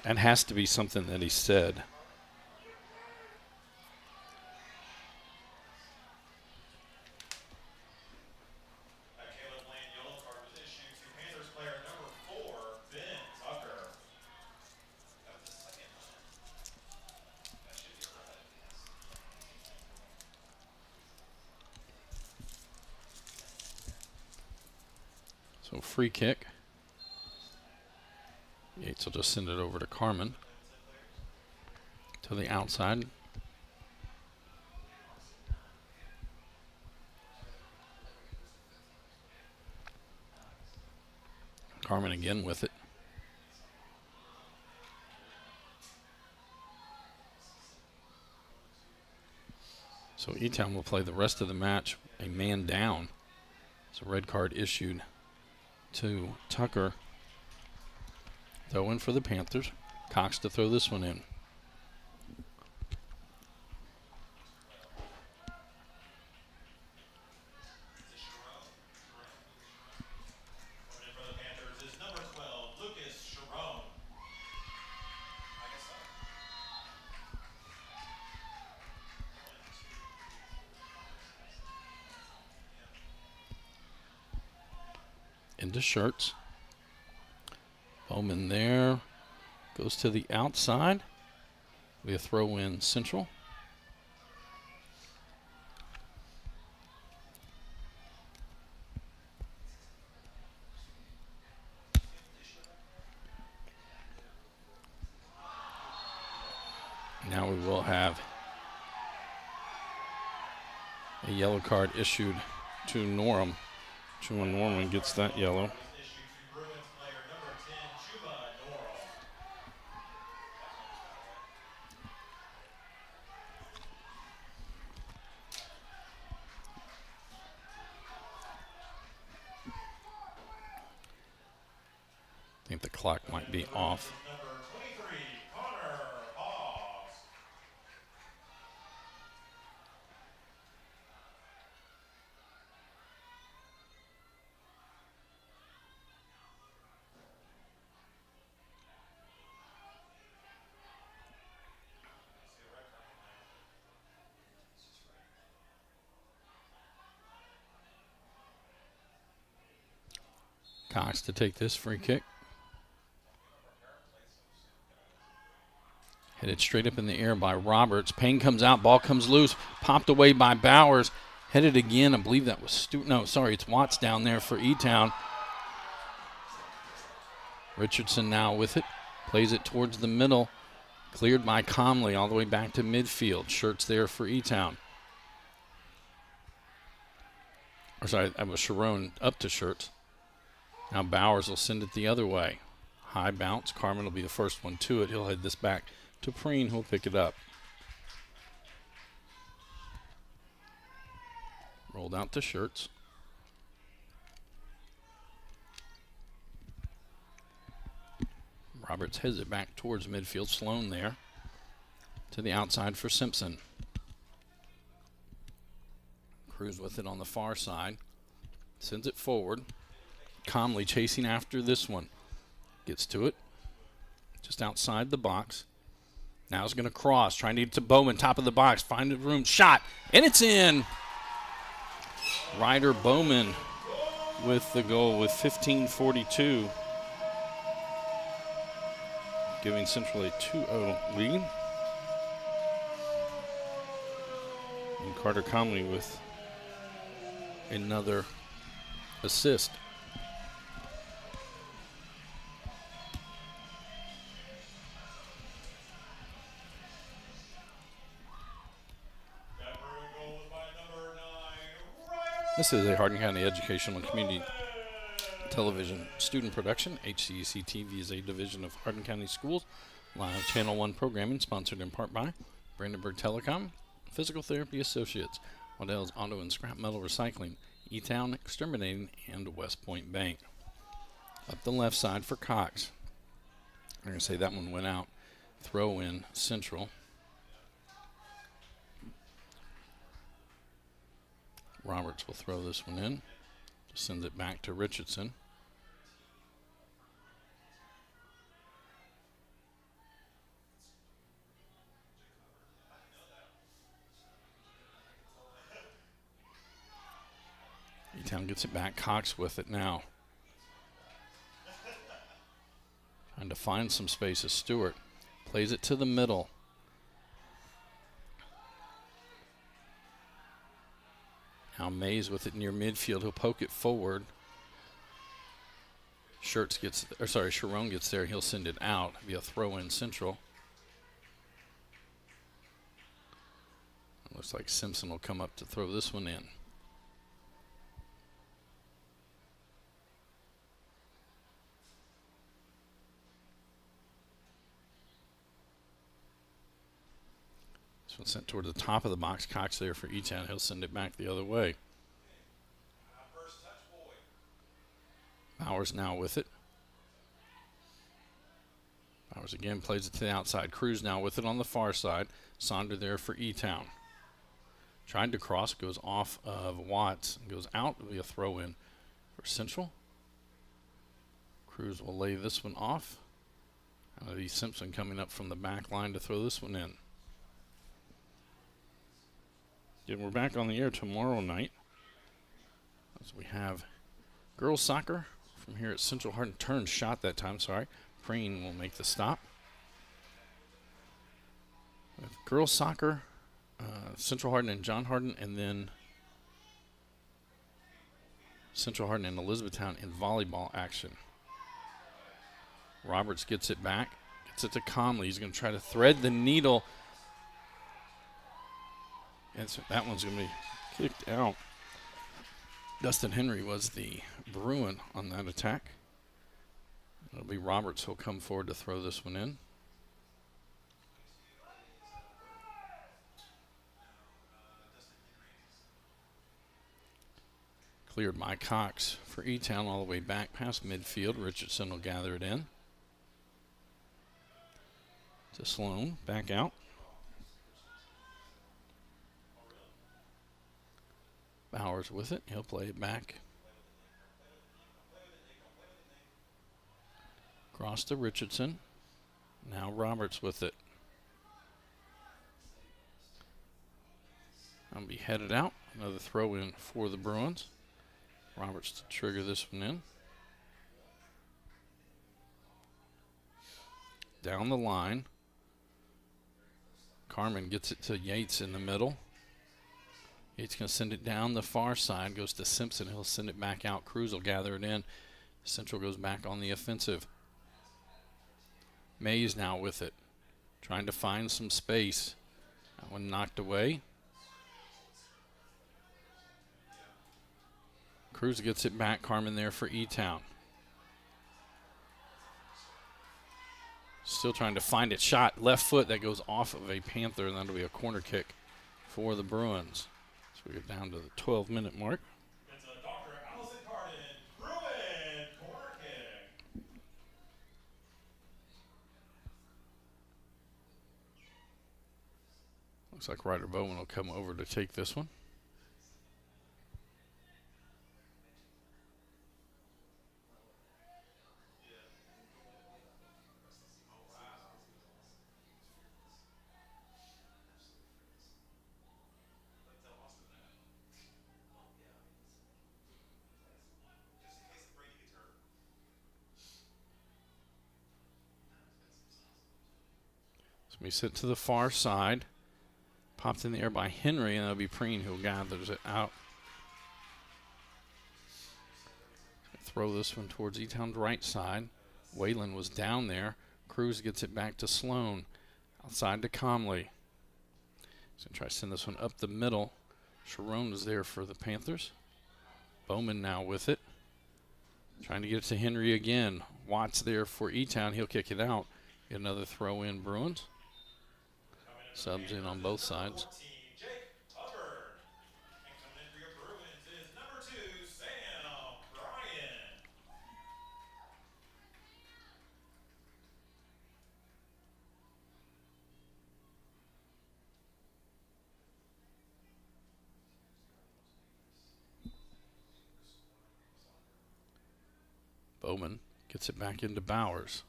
That has to be something that he said. So free kick. Yates will just send it over to Carmen. To the outside. Carmen again with it. So Etown will play the rest of the match a man down. It's a red card issued to Tucker. Throw in for the Panthers. Cox to throw this one in. Into Shirts. Bowman there. Goes to the outside. We throw in Central. Now we will have a yellow card issued to Norham. Chuma Norman gets that yellow. I think the clock might be off. Cox to take this free kick. Headed straight up in the air by Roberts. Payne comes out, ball comes loose, popped away by Bowers. Headed again, I believe that was Stewart. No, sorry, it's Watts down there for Etown. Richardson now with it, plays it towards the middle. Cleared by Comley all the way back to midfield. Shirts there for Etown. Or sorry, that was Sharon up to Shirts. Now Bowers will send it the other way. High bounce. Carmen will be the first one to it. He'll head this back to Preen, who'll pick it up. Rolled out to Shirts. Roberts heads it back towards midfield. Sloan there to the outside for Simpson. Cruz with it on the far side. Sends it forward. Comley chasing after this one. Gets to it. Just outside the box. Now he's going to cross. Trying to get to Bowman. Top of the box. Find the room. Shot. And it's in. Ryder Bowman with the goal with 15:42. Giving Central a 2-0 lead. And Carter Comley with another assist. This is a Hardin County Educational and Community Television student production. HCEC-TV is a division of Hardin County Schools. Live Channel 1 programming sponsored in part by Brandenburg Telecom, Physical Therapy Associates, Waddell's Auto and Scrap Metal Recycling, Etown Exterminating, and West Point Bank. Up the left side for Cox. I'm going to say that one went out. Throw in Central. Roberts will throw this one in. Just sends it back to Richardson. Etown gets it back. Cox with it now. Trying to find some space as Stewart plays it to the middle. Now Mays with it near midfield. He'll poke it forward. Sharon gets there. He'll send it out. It'll be a throw in Central. It looks like Simpson will come up to throw this one in. This one sent toward the top of the box. Cox there for Etown. He'll send it back the other way. Bowers now with it. Bowers again plays it to the outside. Cruz now with it on the far side. Sonder there for Etown. Tried to cross, goes off of Watts, goes out. It'll be a throw in for Central. Cruz will lay this one off. It'll be Simpson coming up from the back line to throw this one in. Again, we're back on the air tomorrow night as we have girls soccer from here at Central Hardin. Turn shot that time, sorry. Preen will make the stop. We have girls soccer, Central Hardin and John Hardin, and then Central Hardin and Elizabethtown in volleyball action. Roberts gets it back, gets it to Comley. He's going to try to thread the needle. And so that one's going to be kicked out. Dustin Henry was the Bruin on that attack. It'll be Roberts who'll come forward to throw this one in. Cleared by Cox for Etown all the way back past midfield. Richardson will gather it in. To Sloan, back out. Bowers with it. He'll play it back. Cross to Richardson. Now Roberts with it. I'll be headed out. Another throw in for the Bruins. Roberts to trigger this one in. down the line. Carmen gets it to Yates in the middle. Yates going to send it down the far side. Goes to Simpson. He'll send it back out. Cruz will gather it in. Central goes back on the offensive. Mays now with it. Trying to find some space. That one knocked away. Cruz gets it back. Carmen there for Etown. Still trying to find it. Shot left foot that goes off of a Panther, and that'll be a corner kick for the Bruins. So we get down to the 12-minute mark. It's a Dr. Allison Hardin Bruin corner kick. Looks like Ryder Bowman will come over to take this one. We sit to the far side. Popped in the air by Henry, and that'll be Preen who gathers it out. Throw this one towards Etown's right side. Whalen was down there. Cruz gets it back to Sloan. Outside to Comley. He's going to try to send this one up the middle. Sharon is there for the Panthers. Bowman now with it. Trying to get it to Henry again. Watts there for Etown. He'll kick it out. Get another throw in Bruins. Subs in on both sides. Jake Hubbard. And coming in for your Bruins is number 2, Sam Bryan. Bowman gets it back into Bowers.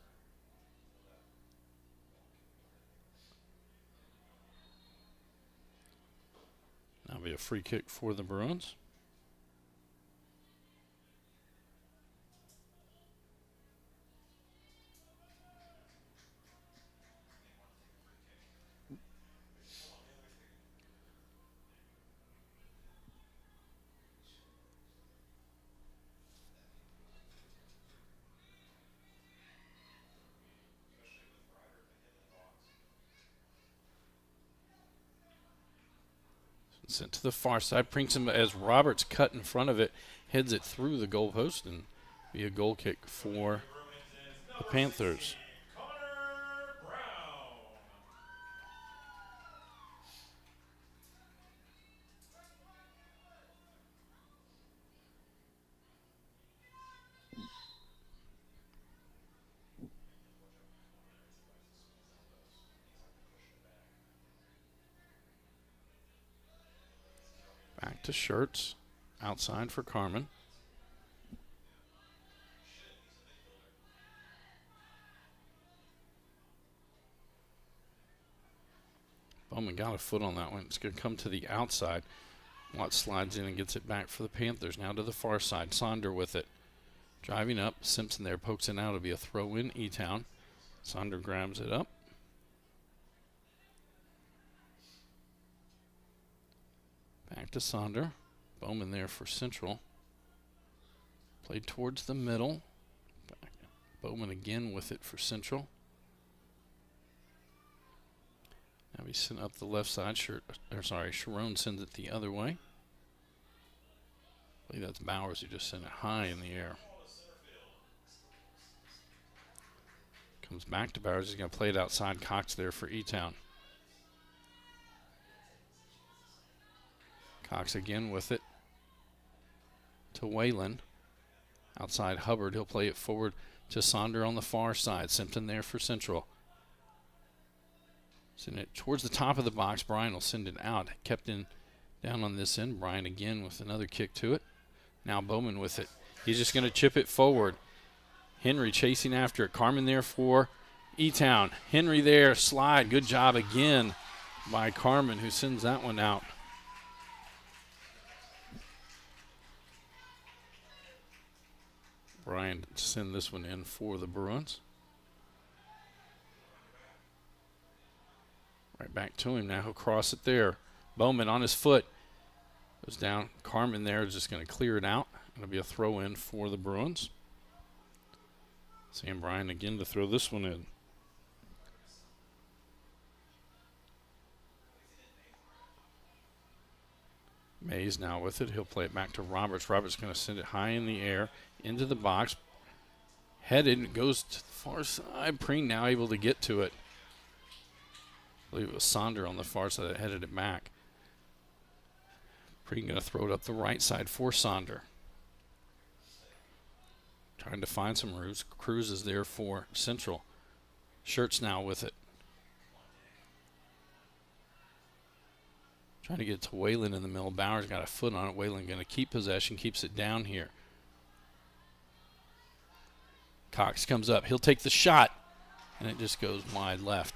That'll be a free kick for the Bruins. Sent to the far side. Princeton, as Roberts cut in front of it, heads it through the goalpost and be a goal kick for the Panthers. Back to Shirts, outside for Carmen. Bowman got a foot on that one. It's going to come to the outside. Watts slides in and gets it back for the Panthers. Now to the far side. Sonder with it. Driving up. Simpson there pokes it out. It'll be a throw in Etown. Sonder grabs it up. Back to Sonder. Bowman there for Central. Played towards the middle. Back. Bowman again with it for Central. Now he's sent up the left side. Sharon sends it the other way. I believe that's Bowers who just sent it high in the air. Comes back to Bowers. He's going to play it outside. Cox there for Etown. Cox again with it to Whalen. Outside Hubbard. He'll play it forward to Sonder on the far side. Simpson there for Central. Send it towards the top of the box. Bryan will send it out. Kept in down on this end. Bryan again with another kick to it. Now Bowman with it. He's just going to chip it forward. Henry chasing after it. Carmen there for Etown. Henry there. Slide. Good job again by Carmen, who sends that one out. Bryan send this one in for the Bruins. Right back to him now. He'll cross it there. Bowman on his foot. Goes down. Carmen there is just going to clear it out. It'll be a throw in for the Bruins. Sam Bryan again to throw this one in. Mays now with it. He'll play it back to Roberts. Roberts going to send it high in the air into the box. Headed and goes to the far side. Preen now able to get to it. I believe it was Sonder on the far side that headed it back. Preen going to throw it up the right side for Sonder. Trying to find some routes. Cruz is there for Central. Shirts now with it. Trying to get to Whalen in the middle. Bowers got a foot on it. Whalen going to keep possession, keeps it down here. Cox comes up. He'll take the shot, and it just goes wide left.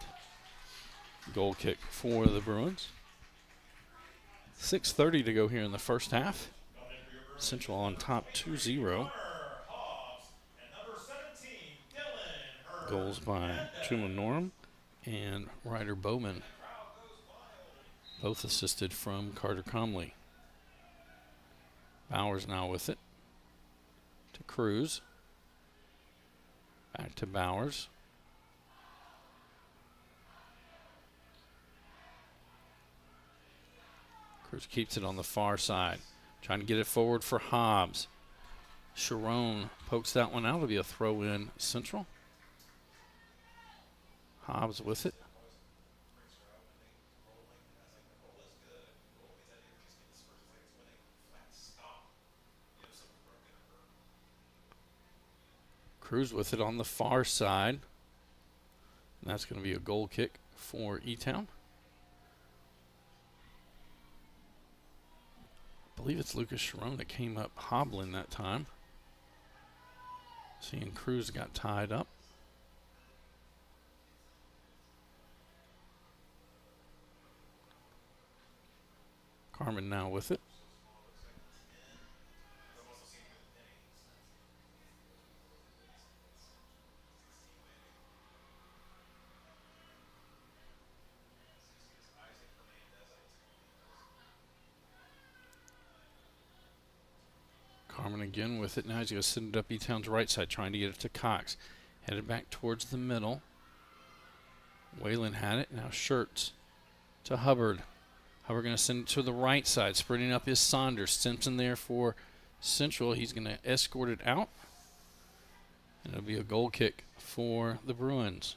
Goal kick for the Bruins. 6:30 to go here in the first half. Central on top 2-0. Goals by Chuma Norm and Ryder Bowman. Both assisted from Carter Comley. Bowers now with it. To Cruz. Back to Bowers. Cruz keeps it on the far side. Trying to get it forward for Hobbs. Sharon pokes that one out. It'll be a throw in Central. Hobbs with it. Cruz with it on the far side. And that's going to be a goal kick for Etown. I believe it's Lucas Sharon that came up hobbling that time. Seeing Cruz got tied up. Carmen now with it. Carmen again with it. Now he's going to send it up Etown's right side, trying to get it to Cox. Headed back towards the middle. Whalen had it. Now Shirts to Hubbard. Hubbard going to send it to the right side. Sprinting up is Saunders. Simpson there for Central. He's going to escort it out. And it'll be a goal kick for the Bruins.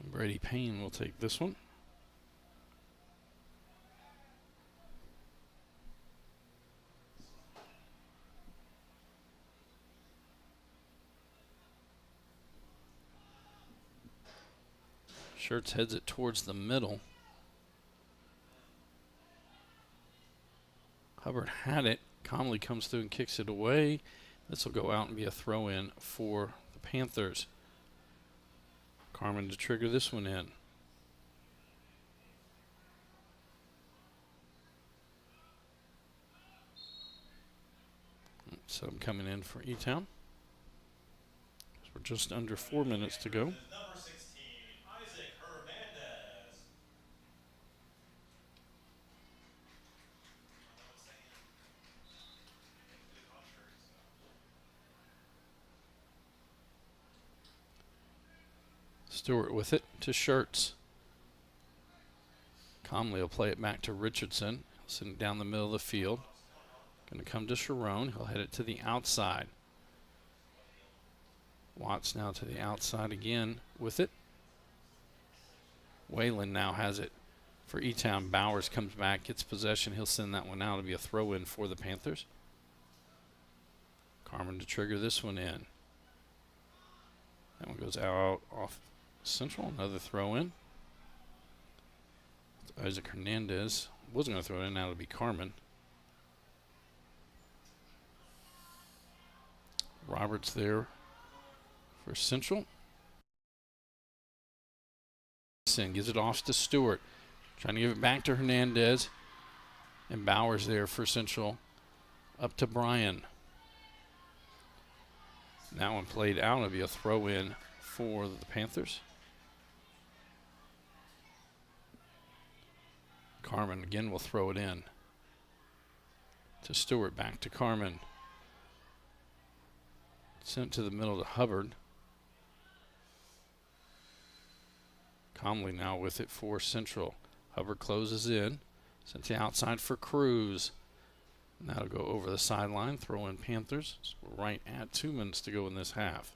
And Brady Payne will take this one. Shirts heads it towards the middle. Hubbard had it. Comley comes through and kicks it away. This will go out and be a throw in for the Panthers. Carmen to trigger this one in. So I'm coming in for Etown. We're just under 4 minutes to go. Stewart with it to Shirts. Comley will play it back to Richardson. Sitting down the middle of the field. Going to come to Sharon. He'll head it to the outside. Watts now to the outside again with it. Whalen now has it for Etown. Bowers comes back, gets possession. He'll send that one out. It'll be a throw in for the Panthers. Carmen to trigger this one in. That one goes out off Central. Another throw in. Isaac Hernandez wasn't going to throw it in. Now it'll be Carmen. Roberts there for Central. Gives it off to Stewart. Trying to give it back to Hernandez. And Bowers there for Central. Up to Bryan. That one played out. It'll be a throw in for the Panthers. Carmen again will throw it in to Stewart. Back to Carmen. Sent to the middle to Hubbard. Comley now with it for Central. Hubbard closes in. Sent to the outside for Cruz. And that'll go over the sideline. Throw in Panthers. So we're right at 2 minutes to go in this half.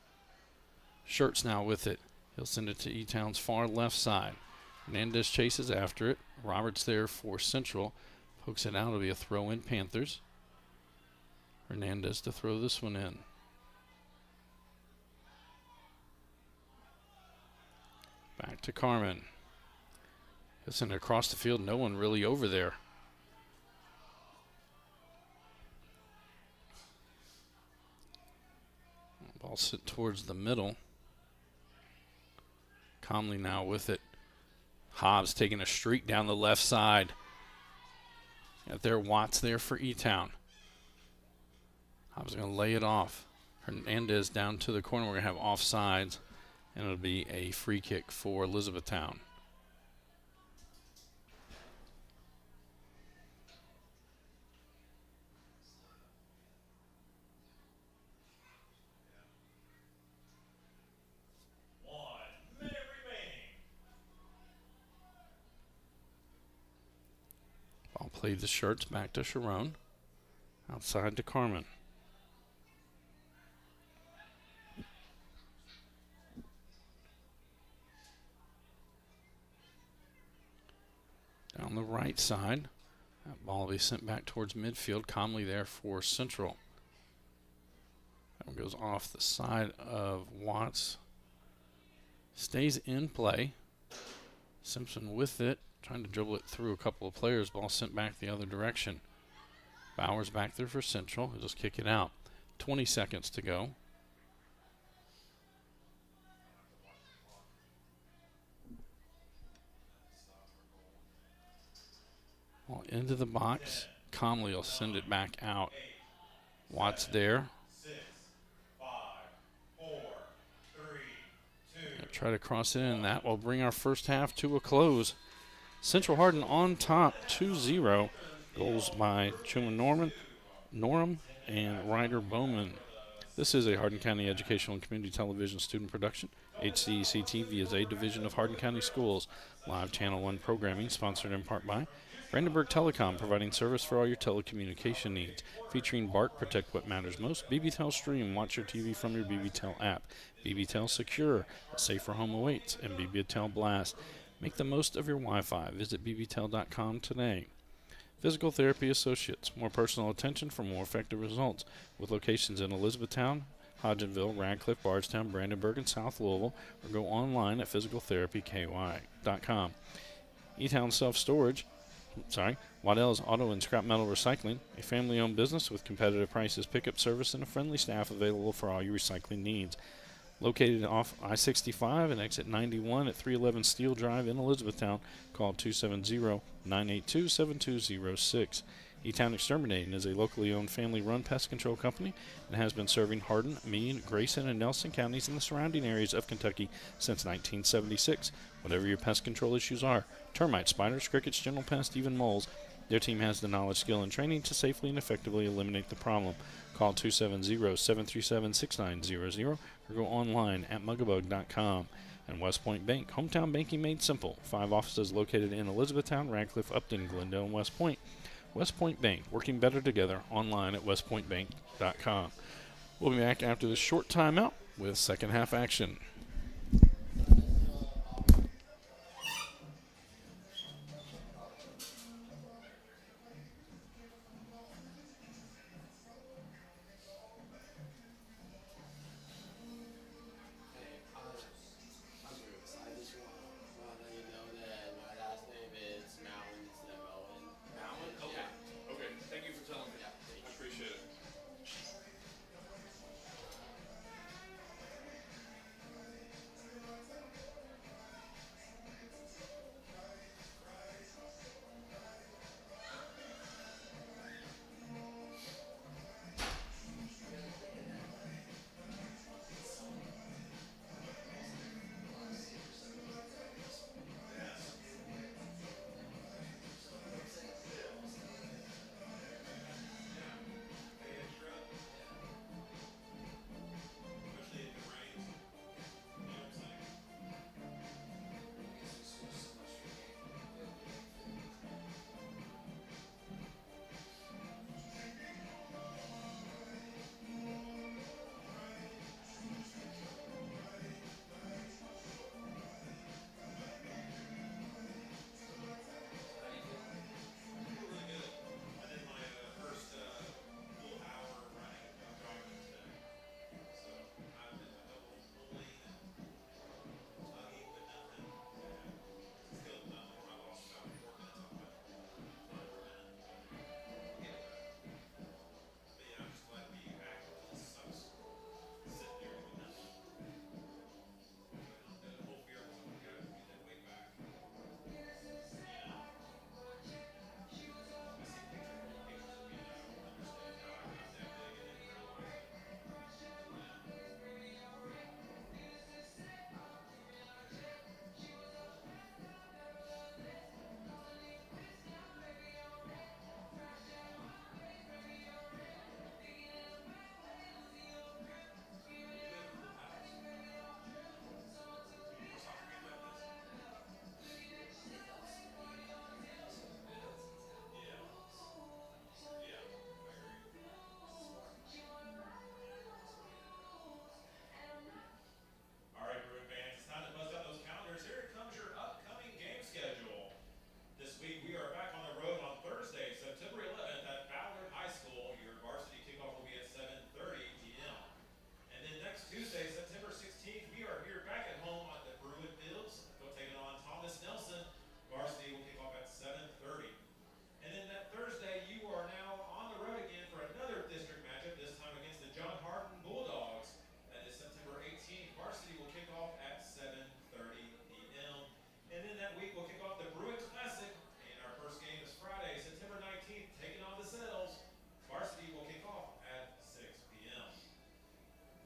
Shirts now with it. He'll send it to Etown's far left side. Hernandez chases after it. Roberts there for Central. Pokes it out. It'll be a throw in Panthers. Hernandez to throw this one in. Back to Carmen. He'll send it across the field. No one really over there. Ball sent towards the middle. Comley now with it. Hobbs taking a streak down the left side. Got there Watts there for Etown. Hobbs going to lay it off. Hernandez down to the corner. We're going to have offsides, and it'll be a free kick for Elizabethtown. Ball played the Shirts back to Sharon. Outside to Carmen. Down the right side. That ball will be sent back towards midfield. Comley there for Central. That one goes off the side of Watts. Stays in play. Simpson with it. Trying to dribble it through a couple of players. Ball sent back the other direction. Bowers back there for Central. He'll just kick it out. 20 seconds to go. Ball into the box. Comley will send it back out. Watts there. Try to cross it in. That will bring our first half to a close. Central Hardin on top 2-0. Goals by Truman Norham and Ryder Bowman. This is a Hardin County Educational and Community Television student production. HCEC-TV is a division of Hardin County Schools. Live Channel 1 programming sponsored in part by Brandenburg Telecom, providing service for all your telecommunication needs. Featuring Bark, protect what matters most. BBTEL Stream, watch your TV from your BBTEL app. BBTEL Secure, a safer home awaits. And BBTEL Blast. Make the most of your Wi-Fi. Visit bbtel.com today. Physical Therapy Associates, more personal attention for more effective results. With locations in Elizabethtown, Hodgenville, Radcliffe, Bardstown, Brandenburg, and South Louisville, or go online at physicaltherapyky.com. Etown Self-Storage, Waddell's Auto and Scrap Metal Recycling, a family-owned business with competitive prices, pickup service, and a friendly staff available for all your recycling needs. Located off I-65 and exit 91 at 311 Steel Drive in Elizabethtown. Call 270-982-7206. Etown Exterminating is a locally owned family-run pest control company and has been serving Hardin, Meade, Grayson, and Nelson counties and the surrounding areas of Kentucky since 1976. Whatever your pest control issues are, termites, spiders, crickets, general pests, even moles, their team has the knowledge, skill, and training to safely and effectively eliminate the problem. Call 270-737-6900 or go online at mugabug.com. And West Point Bank, hometown banking made simple. 5 offices located in Elizabethtown, Radcliffe, Upton, Glendale, and West Point. West Point Bank, working better together, online at westpointbank.com. We'll be back after this short timeout with second half action.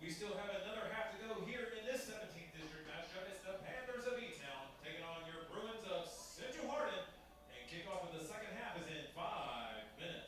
We still have another half to go here in this 17th district matchup. It's the Panthers of Etown taking on your Bruins of Central Hardin. And kickoff of the second half is in 5 minutes.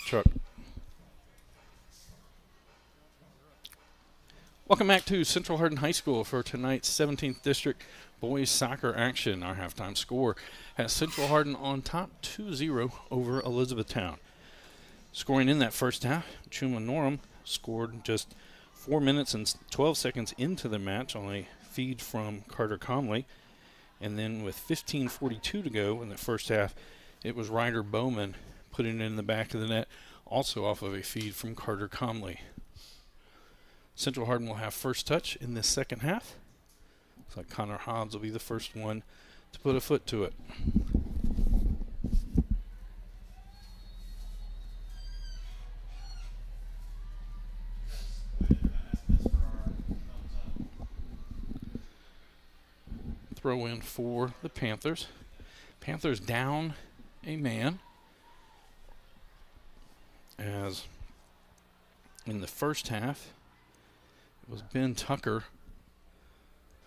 Chuck. Welcome back to Central Hardin High School for tonight's 17th District Boys Soccer action. Our halftime score has Central Hardin on top 2-0 over Elizabethtown. Scoring in that first half, Chuma Norum scored just 4 minutes and 12 seconds into the match on a feed from Carter Conley. And then with 15:42 to go in the first half, it was Ryder Bowman putting it in the back of the net, also off of a feed from Carter Conley. Central Hardin will have first touch in this second half. Looks like Connor Hobbs will be the first one to put a foot to it. Throw in for the Panthers. Panthers down a man, as in the first half it was Ben Tucker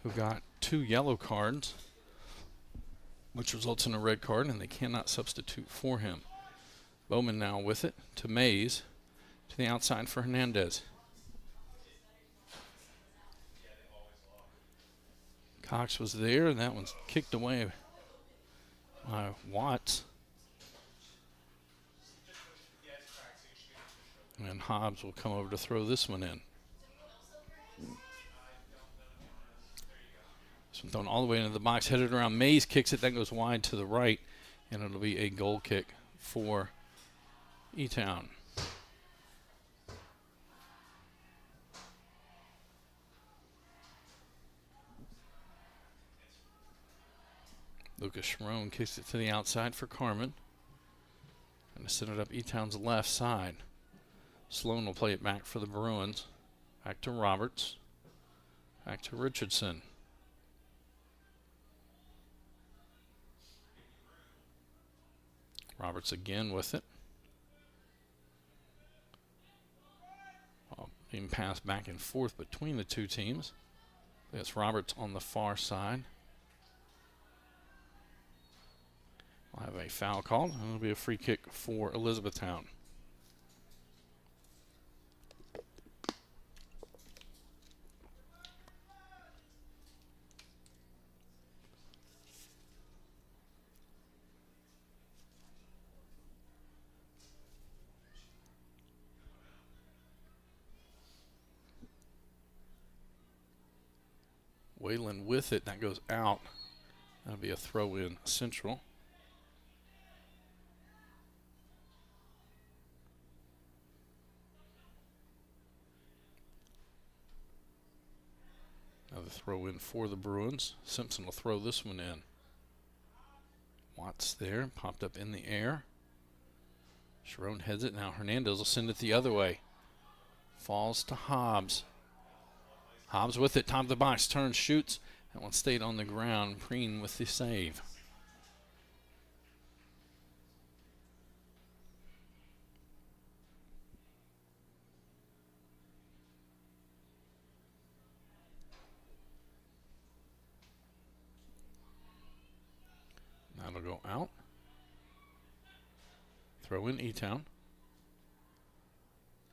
who got 2 yellow cards, which results in a red card, and they cannot substitute for him. Bowman now with it to Mays, to the outside for Hernandez. Cox was there, and that one's kicked away by Watts. And Hobbs will come over to throw this one in. This one thrown all the way into the box, headed around. Mays kicks it, that goes wide to the right, and it'll be a goal kick for Etown. Lucas Schroen kicks it to the outside for Carmen. Going to send it up Etown's left side. Sloan will play it back for the Bruins. Back to Roberts. Back to Richardson. Roberts again with it. Being passed back and forth between the two teams. That's Roberts on the far side. We'll have a foul called, and it'll be a free kick for Elizabethtown. Wayland with it, that goes out. That'll be a throw in Central. Another throw in for the Bruins. Simpson will throw this one in. Watts there, popped up in the air. Sharon heads it. Now Hernandez will send it the other way. Falls to Hobbs. Hobbs with it, top of the box, turns, shoots. That one stayed on the ground. Preen with the save. That'll go out. Throw in Etown.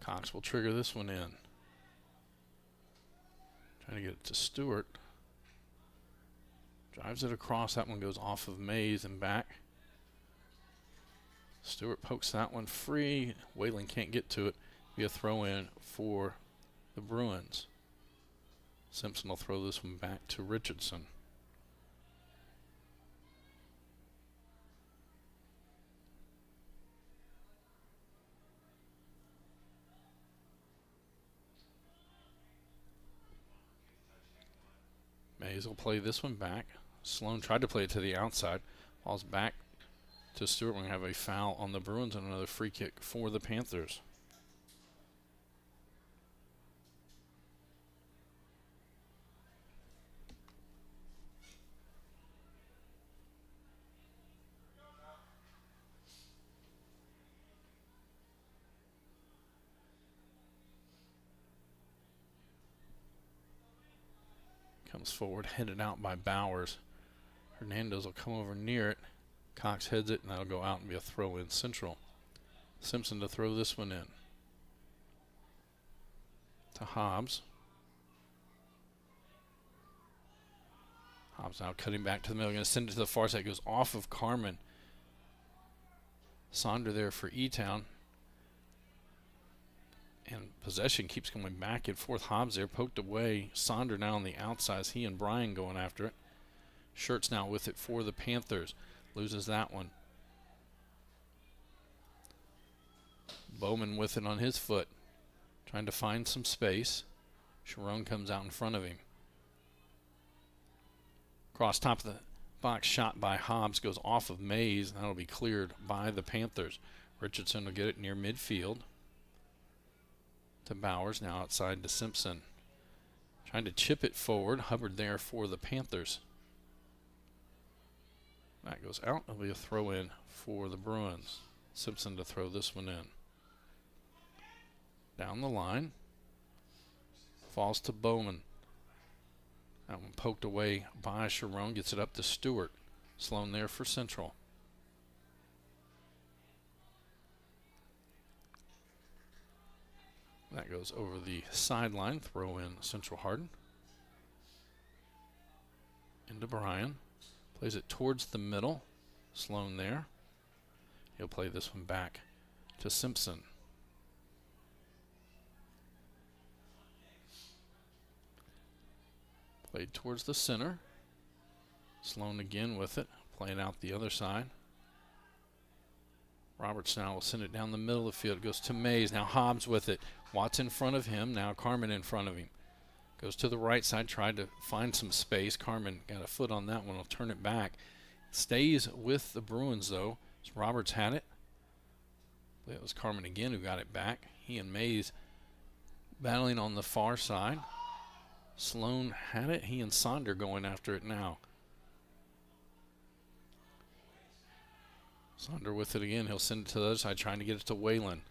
Cox will trigger this one in. Trying to get it to Stewart. Drives it across. That one goes off of Mays and back. Stewart pokes that one free. Wayland can't get to it. Be a throw in for the Bruins. Simpson will throw this one back to Richardson. Mays will play this one back. Sloan tried to play it to the outside. Falls back to Stewart. We're going to have a foul on the Bruins and another free kick for the Panthers. Comes forward, headed out by Bowers. Hernandez will come over near it. Cox heads it, and that'll go out and be a throw in Central. Simpson to throw this one in. To Hobbs. Hobbs now cutting back to the middle. Going to send it to the far side. Goes off of Carmen. Sonder there for Etown. And possession keeps going back and forth. Hobbs there poked away. Sonder now on the outside. He and Bryan going after it. Schertz now with it for the Panthers. Loses that one. Bowman with it on his foot. Trying to find some space. Sharon comes out in front of him. Cross top of the box shot by Hobbs goes off of Mays. That'll be cleared by the Panthers. Richardson will get it near midfield. To Bowers, now outside to Simpson. Trying to chip it forward. Hubbard there for the Panthers. That goes out. It'll be a throw in for the Bruins. Simpson to throw this one in. Down the line. Falls to Bowman. That one poked away by Sharon. Gets it up to Stewart. Sloan there for Central. That goes over the sideline. Throw in Central Hardin. Into Bryan. Plays it towards the middle. Sloan there. He'll play this one back to Simpson. Played towards the center. Sloan again with it. Playing out the other side. Roberts now will send it down the middle of the field. Goes to Mays. Now Hobbs with it. Watts in front of him. Now Carmen in front of him. Goes to the right side. Tried to find some space. Carmen got a foot on that one. Will turn it back. Stays with the Bruins though. So Roberts had it. I believe it was Carmen again who got it back. He and Mays battling on the far side. Sloan had it. He and Sonder going after it now. Sonder with it again. He'll send it to the other side, trying to get it to Whalen.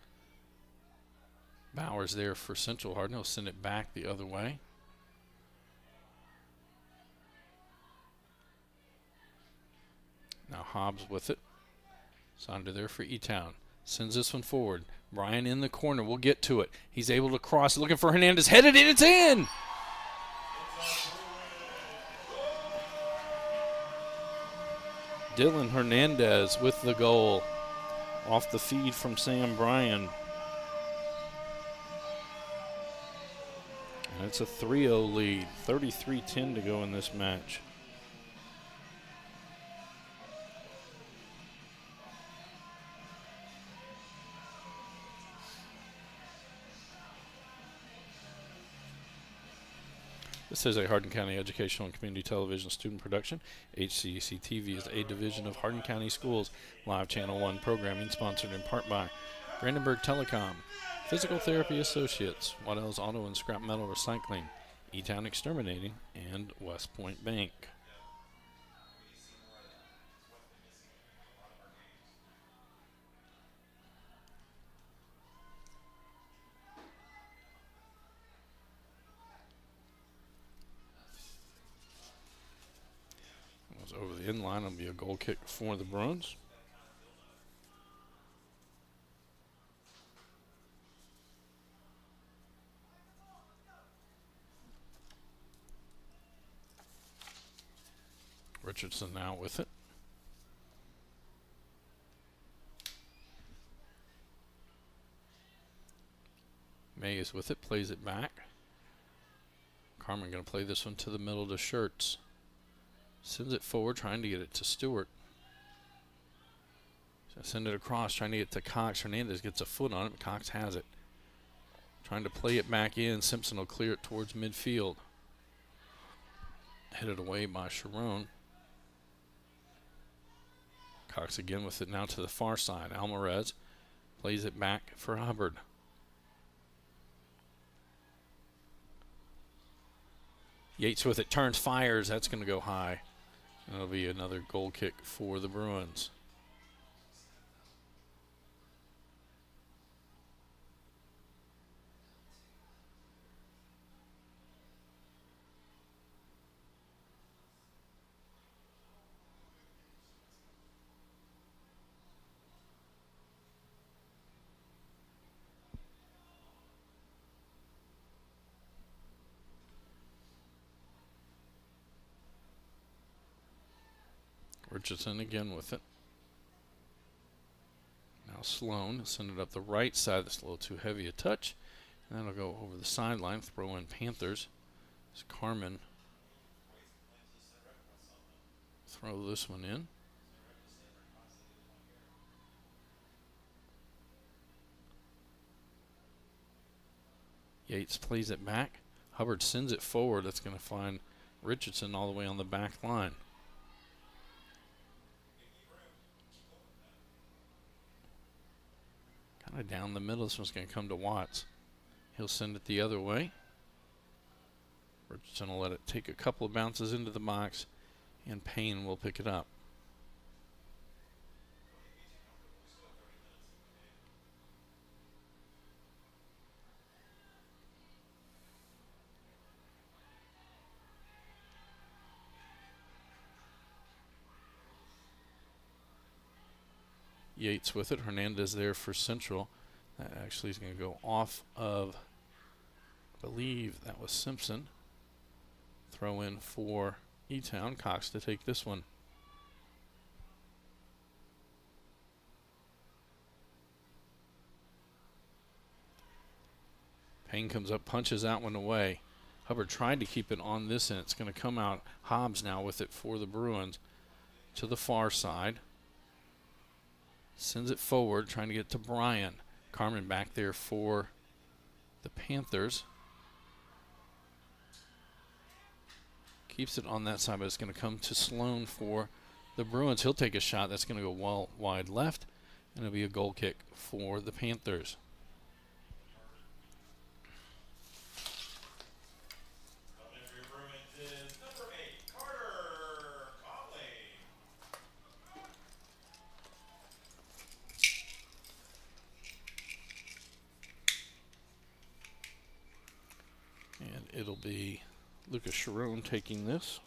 Bowers there for Central Hardin. He'll send it back the other way. Now Hobbs with it. Sonder there for Etown. Sends this one forward. Bryan in the corner. We'll get to it. He's able to cross. Looking for Hernandez. Headed in. It's in! Dylan Hernandez with the goal off the feed from Sam Bryan. And it's a 3-0 lead. 33-10 to go in this match. This is a Hardin County Educational and Community Television student production. HCEC-TV is a division of Hardin County Schools. Live Channel 1 programming sponsored in part by Brandenburg Telecom, Physical Therapy Associates, Waddell's Auto and Scrap Metal Recycling, Etown Exterminating, and West Point Bank. Over the end line, it'll be a goal kick for the Bruins. Richardson now with it. May is with it, plays it back. Carmen going to play this one to the middle to Schertz. Sends it forward, trying to get it to Stewart. So send it across, trying to get to Cox. Hernandez gets a foot on it, but Cox has it. Trying to play it back in. Simpson will clear it towards midfield. Headed away by Sharon. Cox again with it now to the far side. Alvarez plays it back for Hubbard. Yates with it, turns, fires. That's going to go high. That'll be another goal kick for the Bruins. Richardson again with it. Now Sloan, send it up the right side. That's a little too heavy a touch. And that'll go over the sideline, throw in Panthers. As Carmen throw this one in. Yates plays it back. Hubbard sends it forward. That's going to find Richardson all the way on the back line. Kind of down the middle. This one's going to come to Watts. He'll send it the other way. Richardson will let it take a couple of bounces into the box, and Payne will pick it up. Yates with it. Hernandez there for Central. That actually is going to go off of, I believe that was Simpson. Throw in for Etown. Cox to take this one. Payne comes up, punches that one away. Hubbard tried to keep it on this end. It's going to come out. Hobbs now with it for the Bruins to the far side. Sends it forward, trying to get to Bryan. Carmen back there for the Panthers. Keeps it on that side, but it's going to come to Sloan for the Bruins. He'll take a shot. That's going to go wide left, and it'll be a goal kick for the Panthers. And it'll be Lucas Sharon taking this.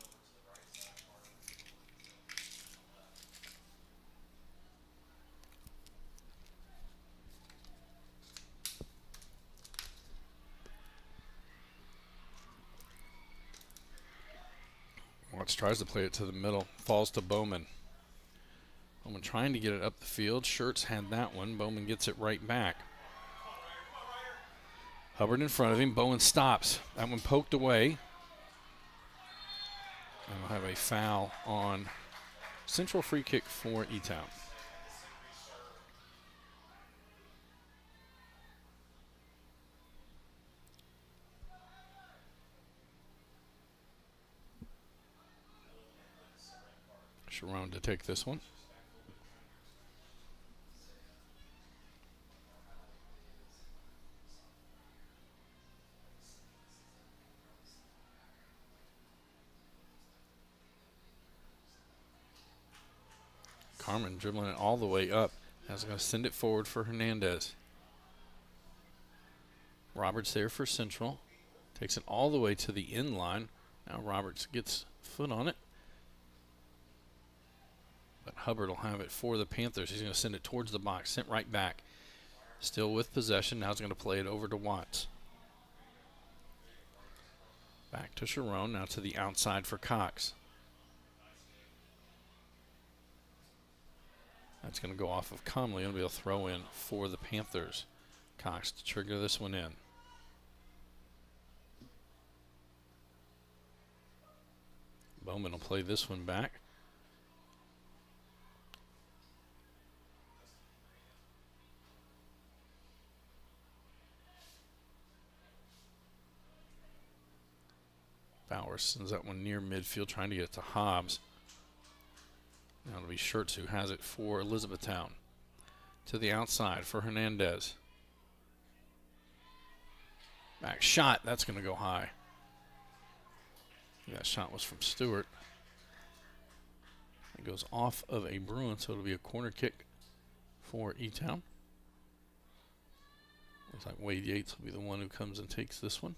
Watts tries to play it to the middle, falls to Bowman. Bowman trying to get it up the field. Schertz had that one. Bowman gets it right back. Hubbard in front of him. Bowen stops. That one poked away. And we'll have a foul on Central. Free kick for Etown. Sharon to take this one. Carmen dribbling it all the way up. That's going to send it forward for Hernandez. Roberts there for Central. Takes it all the way to the end line. Now Roberts gets foot on it. But Hubbard will have it for the Panthers. He's going to send it towards the box. Sent right back. Still with possession. Now he's going to play it over to Watts. Back to Sharon. Now to the outside for Cox. That's going to go off of Conley. It'll be a throw in for the Panthers. Cox to trigger this one in. Bowman will play this one back. Bowers sends that one near midfield, trying to get it to Hobbs. Now it'll be Schertz who has it for Elizabethtown. To the outside for Hernandez. Back shot. That's going to go high. That shot was from Stewart. It goes off of a Bruin, so it'll be a corner kick for Etown. Looks like Wade Yates will be the one who comes and takes this one.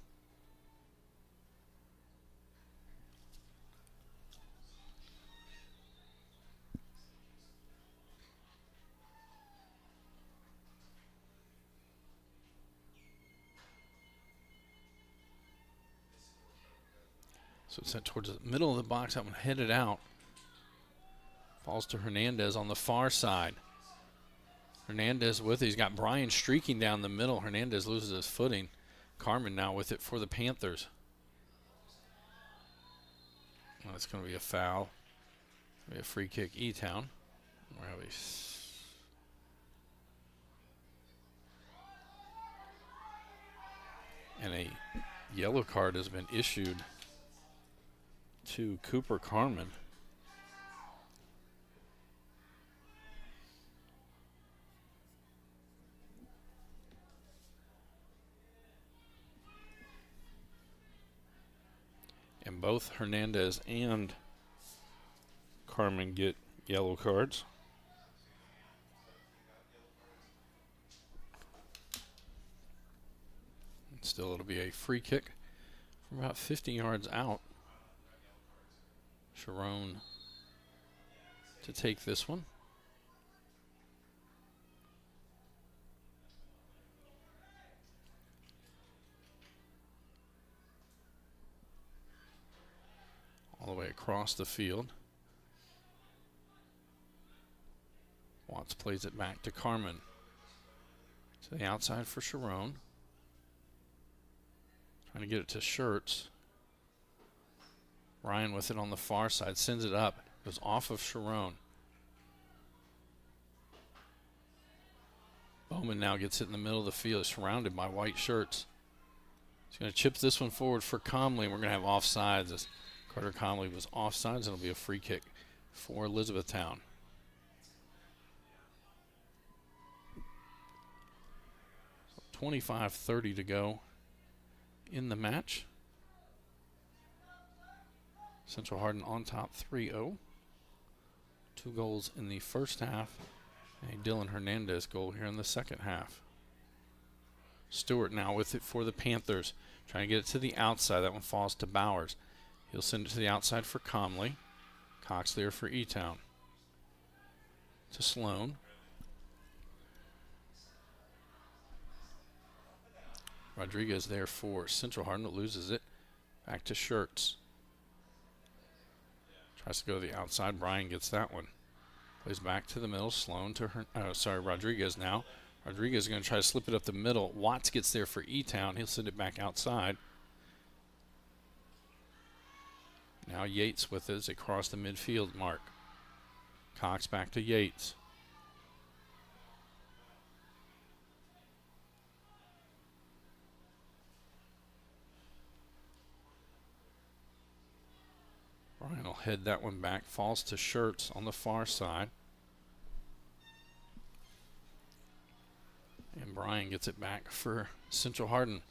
So it's sent towards the middle of the box. That one headed out. Falls to Hernandez on the far side. Hernandez with it. He's got Bryan streaking down the middle. Hernandez loses his footing. Carmen now with it for the Panthers. Well, it's going to be a foul. Be a free kick, Etown. And a yellow card has been issued to Cooper Carmen. And both Hernandez and Carmen get yellow cards. And still, it'll be a free kick from about 50 yards out. Sharon to take this one. All the way across the field. Watts plays it back to Carmen. To the outside for Sharon. Trying to get it to Shirts. Ryan with it on the far side. Sends it up. Goes off of Sharon. Bowman now gets it in the middle of the field. Surrounded by white shirts. He's going to chip this one forward for Comley. We're going to have offsides as Carter Comley was offsides. It'll be a free kick for Elizabethtown. So 25-30 to go in the match. Central Hardin on top 3-0. 2 goals in the first half. A Dylan Hernandez goal here in the second half. Stewart now with it for the Panthers. Trying to get it to the outside. That one falls to Bowers. He'll send it to the outside for Comley. Cox there for Etown. To Sloan. Rodriguez there for Central Hardin, that loses it. Back to Shirts. Tries to go to the outside. Bryan gets that one. Plays back to the middle. Sloan to her. Rodriguez now. Rodriguez is going to try to slip it up the middle. Watts gets there for Etown. He'll send it back outside. Now Yates with it as they cross the midfield mark. Cox back to Yates. Bryan will head that one back. Falls to Shirts on the far side. And Bryan gets it back for Central Hardin.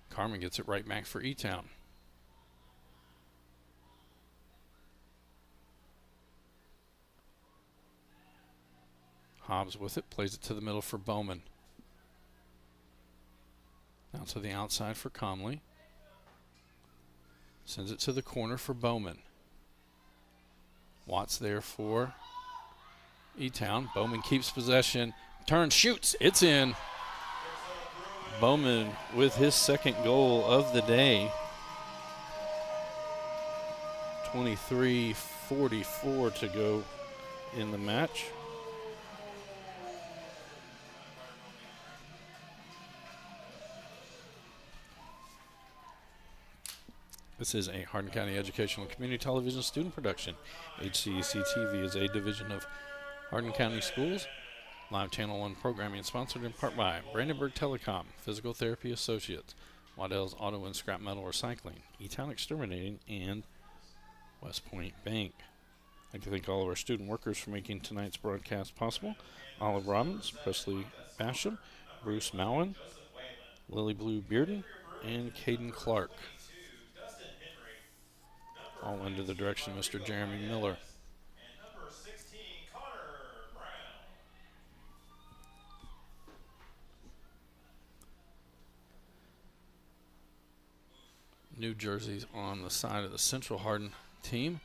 Carmen gets it right back for Etown. Hobbs with it, plays it to the middle for Bowman. Now to the outside for Comley. Sends it to the corner for Bowman. Watts there for Etown. Bowman keeps possession. Turns, shoots. It's in. Bowman with his second goal of the day. 23:44 to go in the match. This is a Hardin County Educational Community Television student production. HCEC-TV is a division of Hardin County Schools. Live Channel 1 programming sponsored in part by Brandenburg Telecom, Physical Therapy Associates, Waddell's Auto and Scrap Metal Recycling, Etown Exterminating, and West Point Bank. I'd like to thank all of our student workers for making tonight's broadcast possible. Olive Robbins, Presley Basham, Bruce Mowen, Lily Blue Bearden, and Caden Clark. All under the direction of Mr. Jeremy Miller. New jerseys on the side of the Central Hardin team.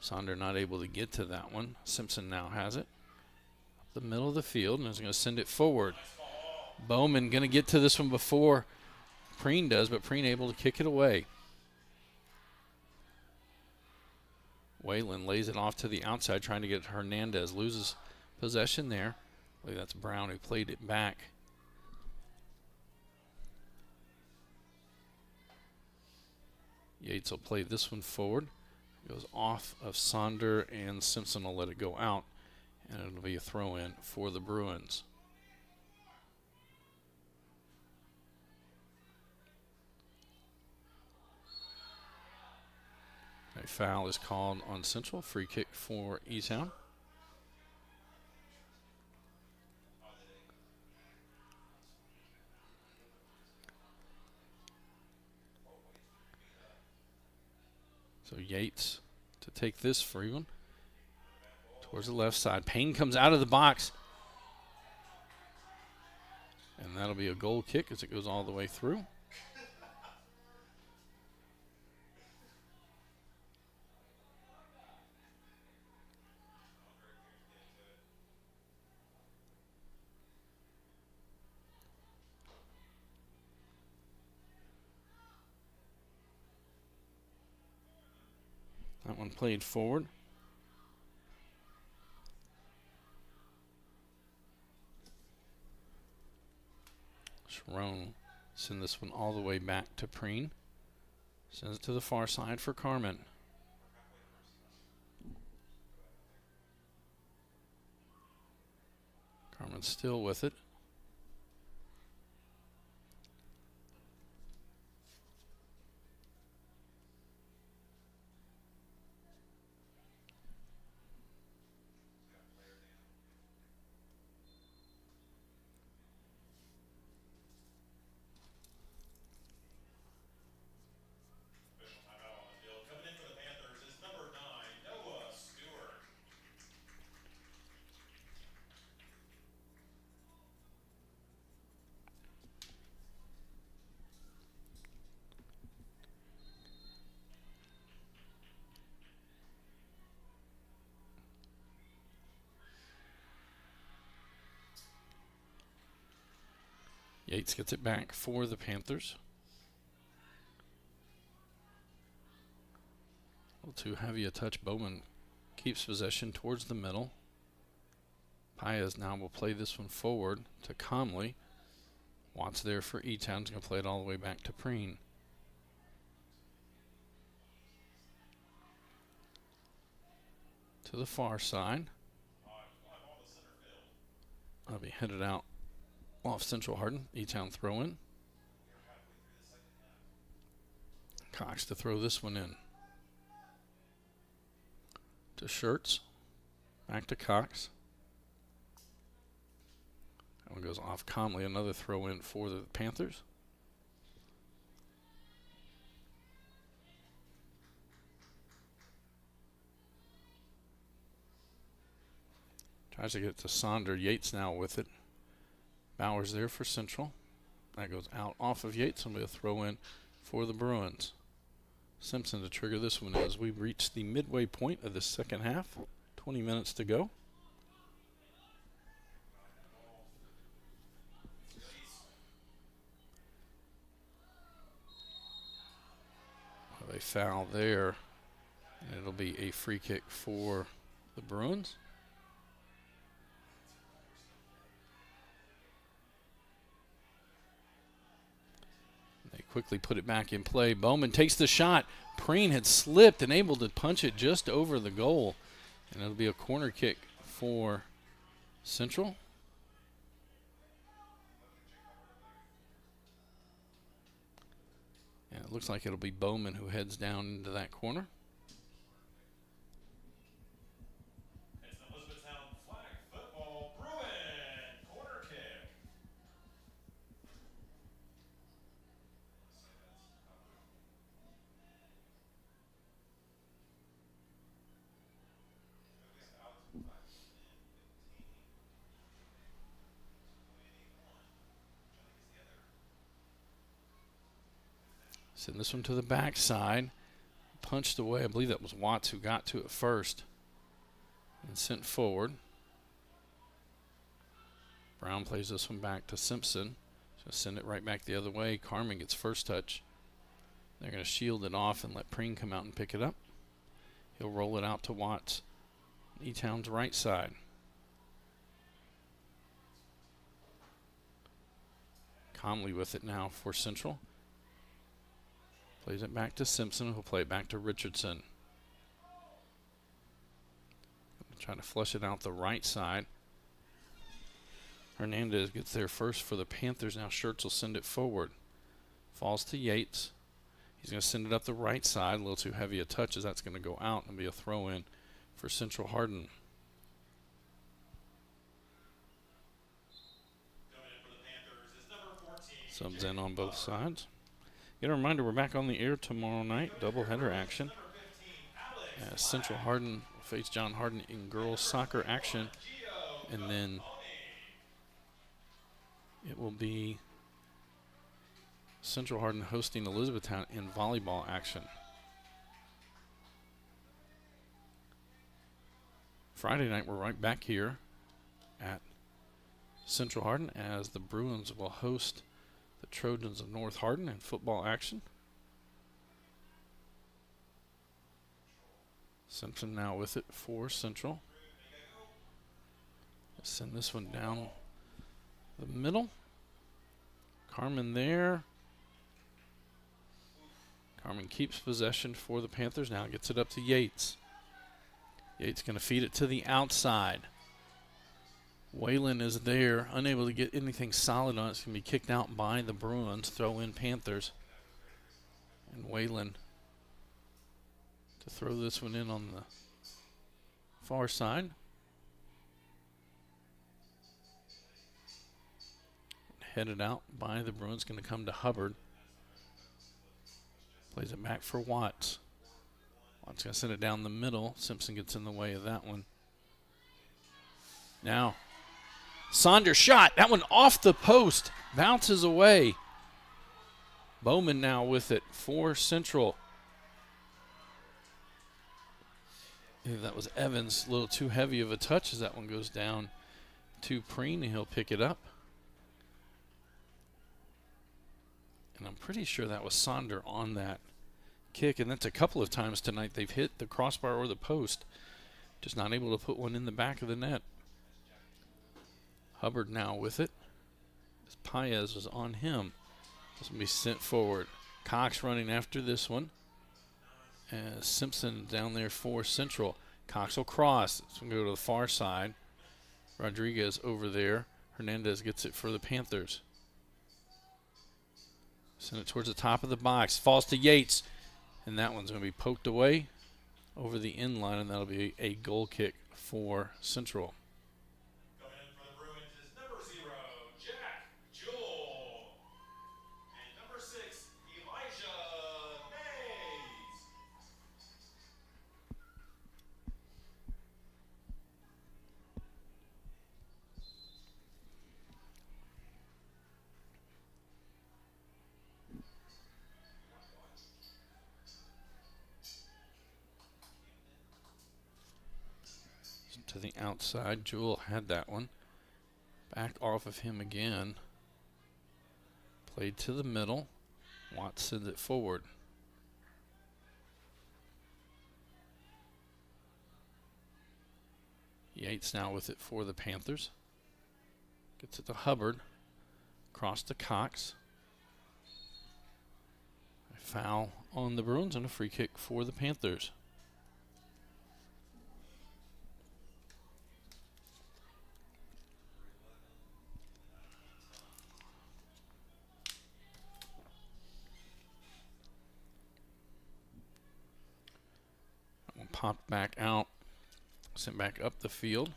Sonder not able to get to that one. Simpson now has it. Up the middle of the field and is going to send it forward. Bowman going to get to this one before Preen does, but Preen able to kick it away. Whalen lays it off to the outside, trying to get Hernandez. Loses possession there. I believe that's Brown who played it back. Yates will play this one forward. Goes off of Sonder, and Simpson will let it go out. And it'll be a throw-in for the Bruins. A foul is called on Central. Free kick for Etown. So Yates to take this free one towards the left side. Payne comes out of the box. And that'll be a goal kick as it goes all the way through. That one played forward. Sharon send this one all the way back to Preen. Sends it to the far side for Carmen. Carmen's still with it. Yates gets it back for the Panthers. A little too heavy a touch. Bowman keeps possession towards the middle. Paez now will play this one forward to Comley. Watts there for Etown's going to play it all the way back to Preen. To the far side. I'll be headed out off Central Hardin. Etown throw in. Cox to throw this one in. To Schertz. Back to Cox. That one goes off Comley. Another throw in for the Panthers. Tries to get it to Sonder. Yates now with it. Bowers there for Central. That goes out off of Yates. And we'll throw in for the Bruins. Simpson to trigger this one as we reach the midway point of the second half. 20 minutes to go. A foul there. And it'll be a free kick for the Bruins. Quickly put it back in play. Bowman takes the shot. Preen had slipped and able to punch it just over the goal. And it'll be a corner kick for Central. And it looks like it'll be Bowman who heads down into that corner. It's the Elizabethtown flag football Bruin corner kick. Send this one to the backside. Punched away. I believe that was Watts who got to it first. And sent forward. Brown plays this one back to Simpson. So send it right back the other way. Carmen gets first touch. They're going to shield it off and let Preen come out and pick it up. He'll roll it out to Watts. Etown's right side. Comley with it now for Central. Plays it back to Simpson, who'll play it back to Richardson. Trying to flush it out the right side. Hernandez gets there first for the Panthers. Now Schertz will send it forward. Falls to Yates. He's going to send it up the right side. A little too heavy a touch as that's going to go out and be a throw in for Central Hardin. Subs in on both sides. Get a reminder, we're back on the air tomorrow night. Doubleheader action. As Central Hardin face John Hardin in girls soccer action. And then it will be Central Hardin hosting Elizabethtown in volleyball action. Friday night, we're right back here at Central Hardin as the Bruins will host the Trojans of North Hardin in football action. Simpson now with it for Central. Send this one down the middle. Carmen there. Carmen keeps possession for the Panthers. Now gets it up to Yates. Yates going to feed it to the outside. Whalen is there, unable to get anything solid on it. It's going to be kicked out by the Bruins. Throw in Panthers. And Whalen to throw this one in on the far side. Headed out by the Bruins, going to come to Hubbard. Plays it back for Watts. Watts going to send it down the middle. Simpson gets in the way of that one. Now, Saunders shot. That one off the post. Bounces away. Bowman now with it for Central. That was Evans. A little too heavy of a touch as that one goes down to Preen, and he'll pick it up. And I'm pretty sure that was Sonder on that kick. And that's a couple of times tonight they've hit the crossbar or the post. Just not able to put one in the back of the net. Hubbard now with it. As Paez was on him. This will be sent forward. Cox running after this one. As Simpson down there for Central. Cox will cross. It's going to go to the far side. Rodriguez over there. Hernandez gets it for the Panthers. Send it towards the top of the box. Falls to Yates. And that one's going to be poked away over the end line, and that'll be a goal kick for Central. Coming in for the Bruins is number 0, Jack Jewell. And number 6, Elijah Mays. To the outside. Jewell had that one. Back off of him again. Played to the middle. Watts sends it forward. Yates now with it for the Panthers. Gets it to Hubbard. Across to Cox. A foul on the Bruins and a free kick for the Panthers. Popped back out, sent back up the field.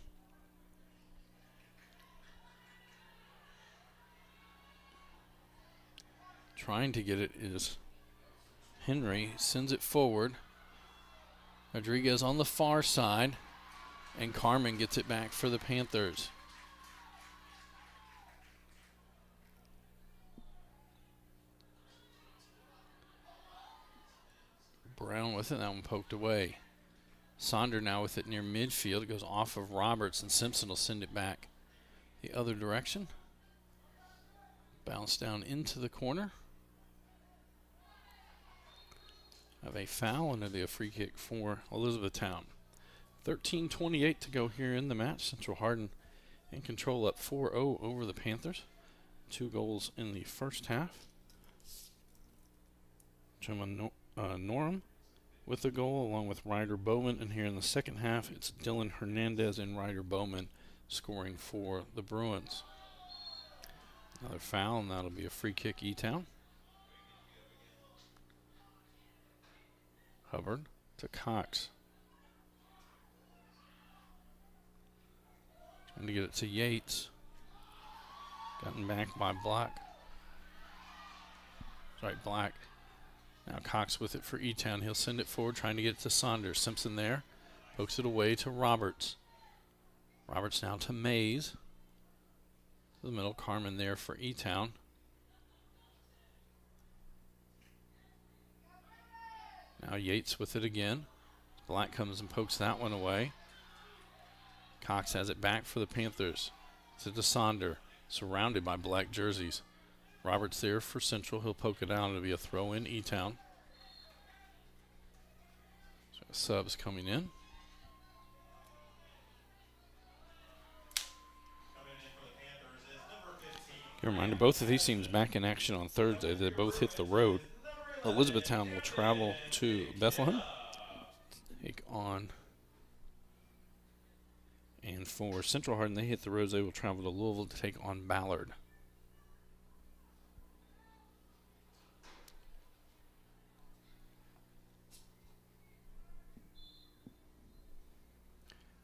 Trying to get it is Henry, sends it forward. Rodriguez on the far side, and Carmen gets it back for the Panthers. Brown with it, that one poked away. Sonder now with it near midfield. It goes off of Roberts, and Simpson will send it back the other direction. Bounce down into the corner. Have a foul, and it'll be a free kick for Elizabethtown. 13:28 to go here in the match. Central Hardin in control up 4-0 over the Panthers. 2 goals in the first half. Gemma Norum with the goal, along with Ryder Bowman. And here in the second half, it's Dylan Hernandez and Ryder Bowman scoring for the Bruins. Another foul, and that'll be a free kick, Etown. Hubbard to Cox. Trying to get it to Yates. Gotten back by Black. Black. Now Cox with it for Etown. He'll send it forward, trying to get it to Saunders. Simpson there. Pokes it away to Roberts. Roberts now to Mays. To the middle. Carmen there for Etown. Now Yates with it again. Black comes and pokes that one away. Cox has it back for the Panthers. To DeSonder, surrounded by black jerseys. Roberts there for Central. He'll poke it out. It'll be a throw in Etown. So subs coming in. A reminder, both of these teams back in action on Thursday. They both hit the road. Elizabethtown will travel to Bethlehem, take on, and for Central Hardin, they hit the roads. They will travel to Louisville to take on Ballard.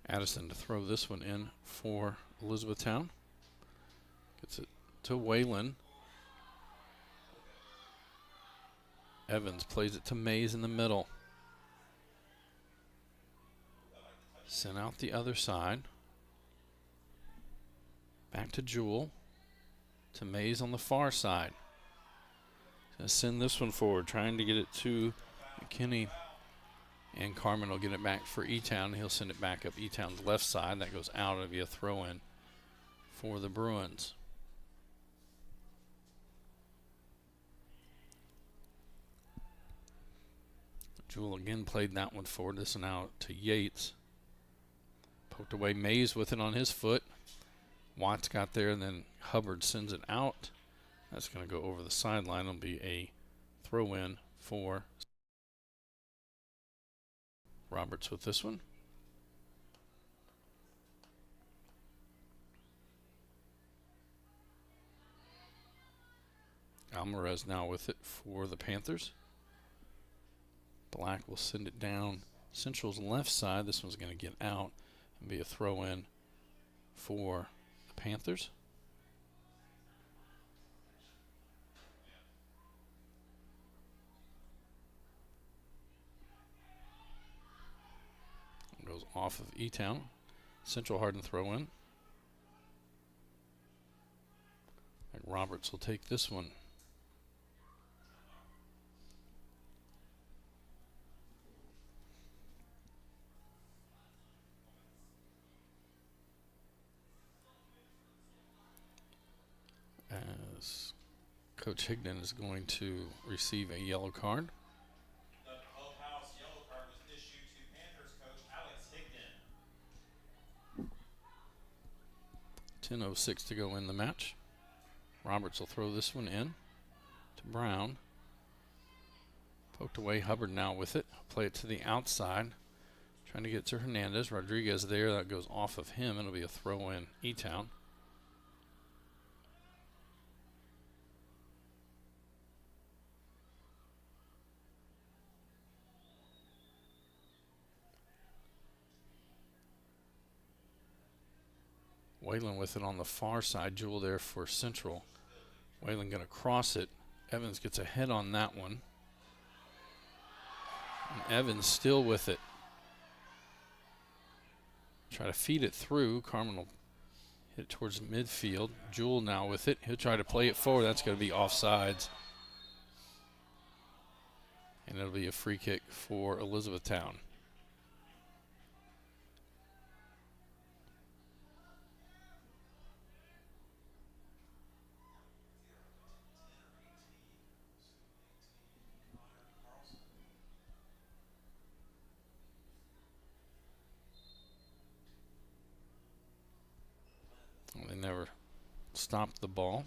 Addison to throw this one in for Elizabethtown. Gets it to Whalen. Evans plays it to Mays in the middle. Sent out the other side. Back to Jewell. To Mays on the far side. Gonna send this one forward, trying to get it to McKinney. And Carmen will get it back for Etown. He'll send it back up Etown's left side. That goes out. It'll be a throw-in for the Bruins. Jewell again played that one forward. This one out to Yates. Poked away Mays with it on his foot. Watts got there, and then Hubbard sends it out. That's going to go over the sideline. It'll be a throw-in for Roberts with this one. Alvarez now with it for the Panthers. Black will send it down Central's left side. This one's going to get out and be a throw-in for the Panthers. It goes off of Etown. Central Hardin throw-in. Roberts will take this one. As Coach Higdon is going to receive a yellow card. The clubhouse yellow card was issued to Panthers coach Alex Higdon. 10:06 to go in the match. Roberts will throw this one in to Brown. Poked away. Hubbard now with it. Play it to the outside. Trying to get to Hernandez. Rodriguez there. That goes off of him. It'll be a throw in Etown. Whalen with it on the far side. Jewell there for Central. Whalen going to cross it. Evans gets a head on that one. And Evans still with it. Try to feed it through. Carmen will hit it towards midfield. Jewell now with it. He'll try to play it forward. That's going to be offsides. And it'll be a free kick for Elizabethtown. stop the ball.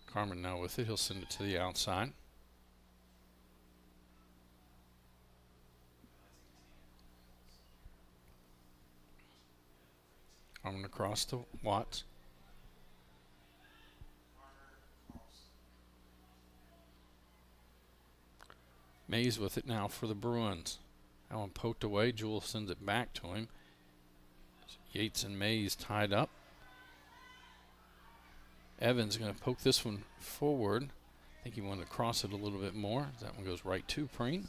Carmen now with it. He'll send it to the outside. Carmen across to Watts. Mays with it now for the Bruins. That one poked away. Jewell sends it back to him. Yates and Mays tied up. Evans going to poke this one forward. I think he wanted to cross it a little bit more. That one goes right to Preen.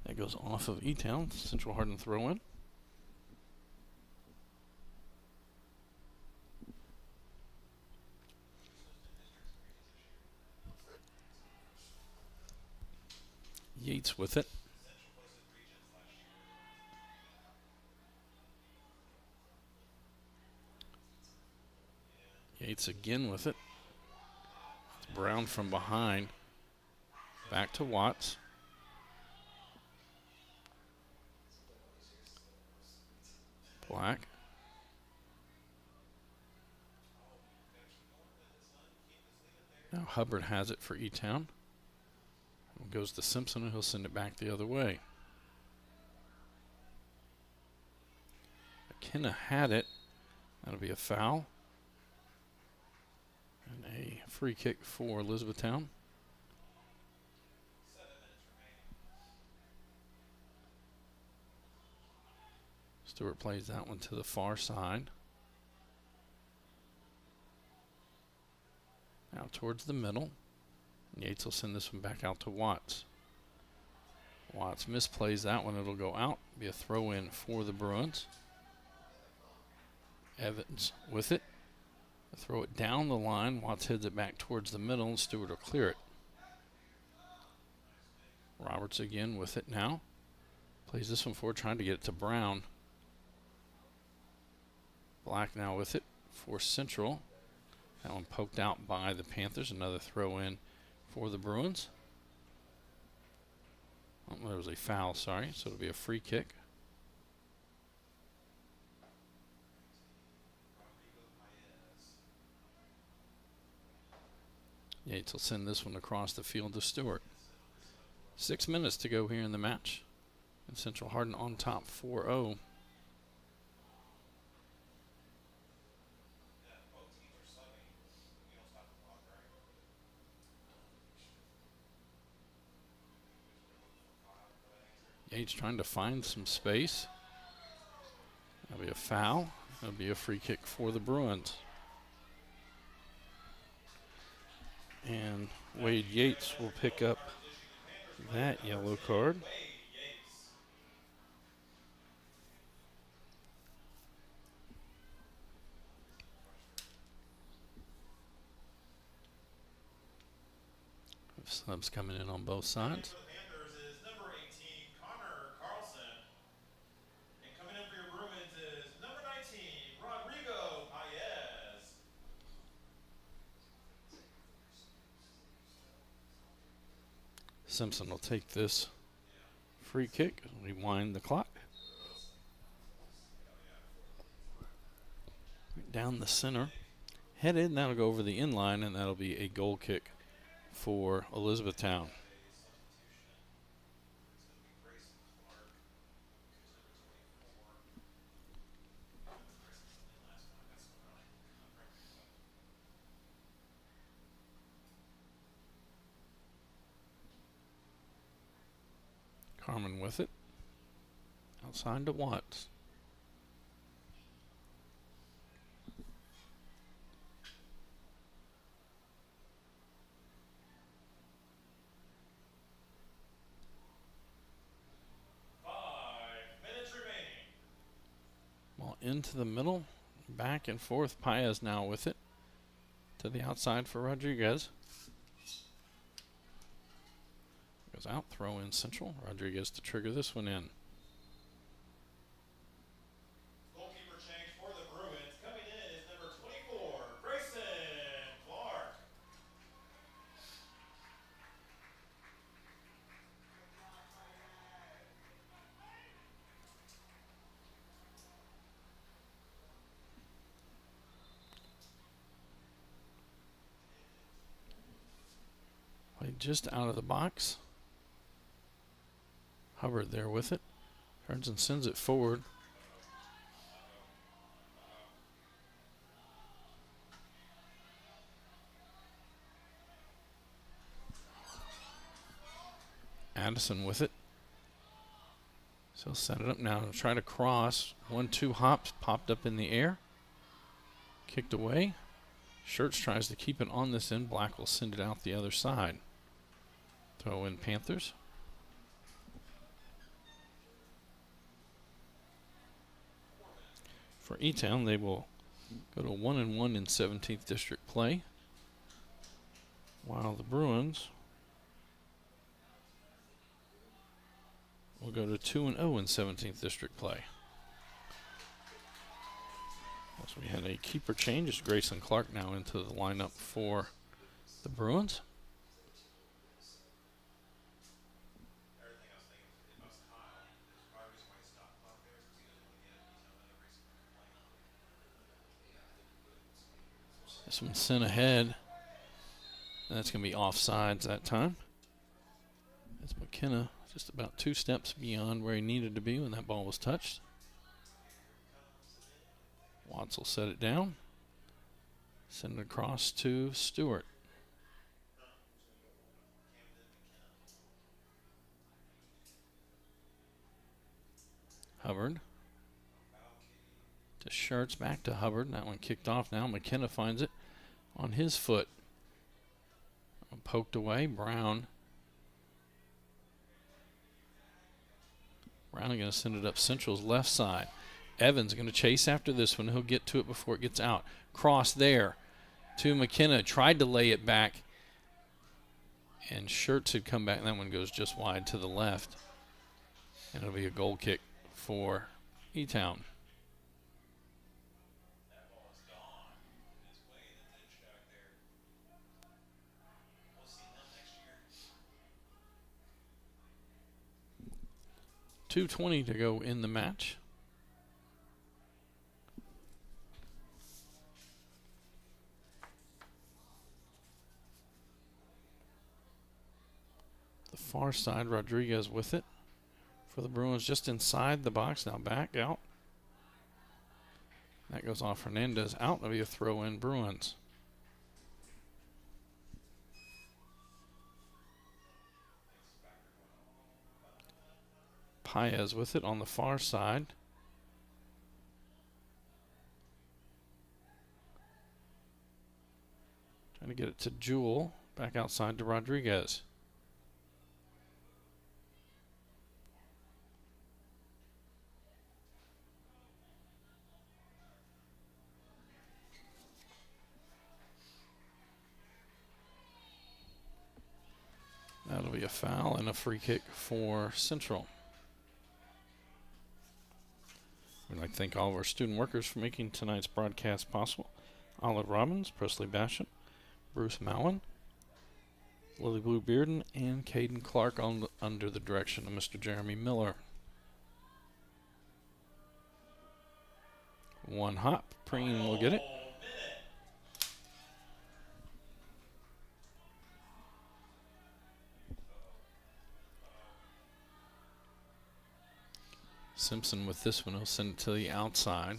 That goes off of Etown. Central Hardin throw in. Yates with it. Yates again with it. It's Brown from behind. Back to Watts. Black. Now Hubbard has it for Etown. Goes to Simpson, and he'll send it back the other way. McKenna had it. That'll be a foul. And a free kick for Elizabethtown. Stewart plays that one to the far side. Now towards the middle. Yates will send this one back out to Watts. Watts misplays that one. It'll go out. Be a throw in for the Bruins. Evans with it. Throw it down the line. Watts heads it back towards the middle, and Stewart will clear it. Roberts again with it now. Plays this one forward, trying to get it to Brown. Black now with it for Central. That one poked out by the Panthers. Another throw in for the Bruins. Oh, there was a foul, sorry. So it'll be a free kick. Yates will send this one across the field to Stewart. 6 minutes to go here in the match. And Central Hardin on top 4-0. Yates trying to find some space. That'll be a foul. That'll be a free kick for the Bruins. And Wade Yates will pick up that yellow card. Subs coming in on both sides. Simpson will take this free kick. Rewind the clock. Down the center. Headed, and that'll go over the inline, and that'll be a goal kick for Elizabethtown. Carmen with it. Outside to Watts. Ball into the middle. Back and forth. Paez now with it. To the outside for Rodriguez. Goes out, throw in Central. Rodriguez to trigger this one in. Goalkeeper change for the Bruins. Coming in is number 24, Grayson Clark. just out of the box. Hubbard there with it. Turns and sends it forward. Addison with it. So he'll set it up now to try to cross. 1-2 hops popped up in the air. Kicked away. Schertz tries to keep it on this end. Black will send it out the other side. Throw in Panthers. For Etown, they will go to 1-1 in 17th district play, while the Bruins will go to 2-0 in 17th district play. So we had a keeper change. It's Grayson Clark now into the lineup for the Bruins. This one's sent ahead. That's going to be offsides that time. It's McKenna just about 2 steps beyond where he needed to be when that ball was touched. Watts will set it down. Send it across to Stewart. Hubbard. To Schertz, back to Hubbard. That one kicked off now. McKenna finds it on his foot. Poked away. Brown. Brown going to send it up Central's left side. Evans going to chase after this one. He'll get to it before it gets out. Cross there to McKenna. Tried to lay it back. And Schertz had come back. And that one goes just wide to the left. And it'll be a goal kick for Etown. .220 to go in the match. The far side, Rodriguez with it for the Bruins, just inside the box. Now back out. That goes off Hernandez out. It'll be a throw in Bruins. Paez with it on the far side. Trying to get it to Jewell. Back outside to Rodriguez. That'll be a foul and a free kick for Central. We'd like to thank all of our student workers for making tonight's broadcast possible. Olive Robbins, Presley Basham, Bruce Mowen, Lily Blue Bearden, and Caden Clark under the direction of Mr. Jeremy Miller. One hop. Preen will get it. Simpson with this one. He'll send it to the outside.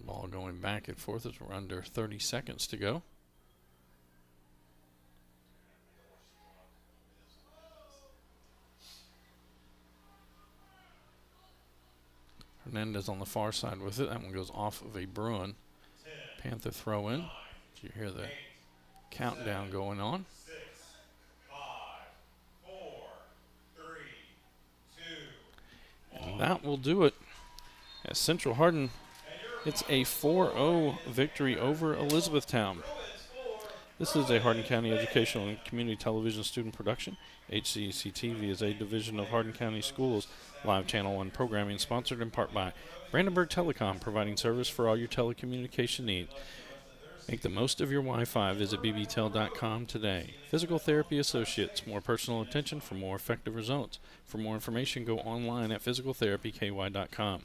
Ball going back and forth as we're under 30 seconds to go. Hernandez on the far side with it. That one goes off of a Bruin. Panther throw in. You hear the countdown going on. 6, 5, 4, 3, 2, and that will do it. As Central Hardin, it's a 4-0 victory over Elizabethtown. This is a Hardin County Educational and Community Television student production. HCEC-TV is a division of Hardin County Schools live Channel 1 programming, sponsored in part by Brandenburg Telecom, providing service for all your telecommunication needs. Make the most of your Wi-Fi. Visit bbtel.com today. Physical Therapy Associates. More personal attention for more effective results. For more information, go online at physicaltherapyky.com.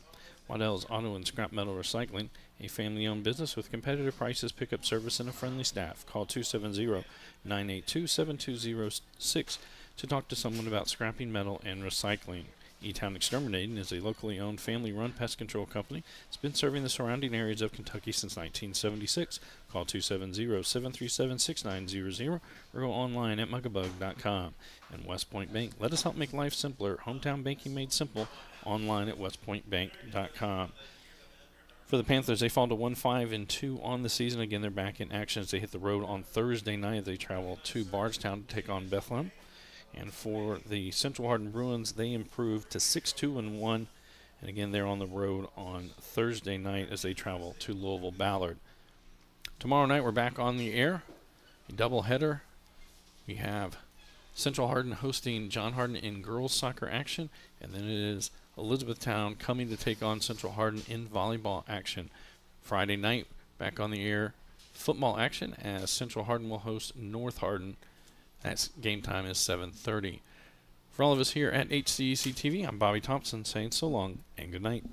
Waddell's Auto and Scrap Metal Recycling, a family-owned business with competitive prices, pickup service, and a friendly staff. Call 270-982-7206 to talk to someone about scrapping metal and recycling. Etown Exterminating is a locally owned, family-run pest control company. It's been serving the surrounding areas of Kentucky since 1976. Call 270-737-6900 or go online at mugabug.com. And West Point Bank, let us help make life simpler. Hometown banking made simple. Online at westpointbank.com. For the Panthers, they fall to 1-5-2 on the season. Again, they're back in action as they hit the road on Thursday night. They travel to Bardstown to take on Bethlehem. And for the Central Hardin Bruins, they improved to 6-2-1. And again, they're on the road on Thursday night as they travel to Louisville Ballard. Tomorrow night, we're back on the air. A doubleheader. We have Central Hardin hosting John Hardin in girls soccer action. And then it is Elizabethtown coming to take on Central Hardin in volleyball action. Friday night, back on the air, football action as Central Hardin will host North Hardin. That's game time is 7:30. For all of us here at HCEC-TV, I'm Bobby Thompson saying so long and good night.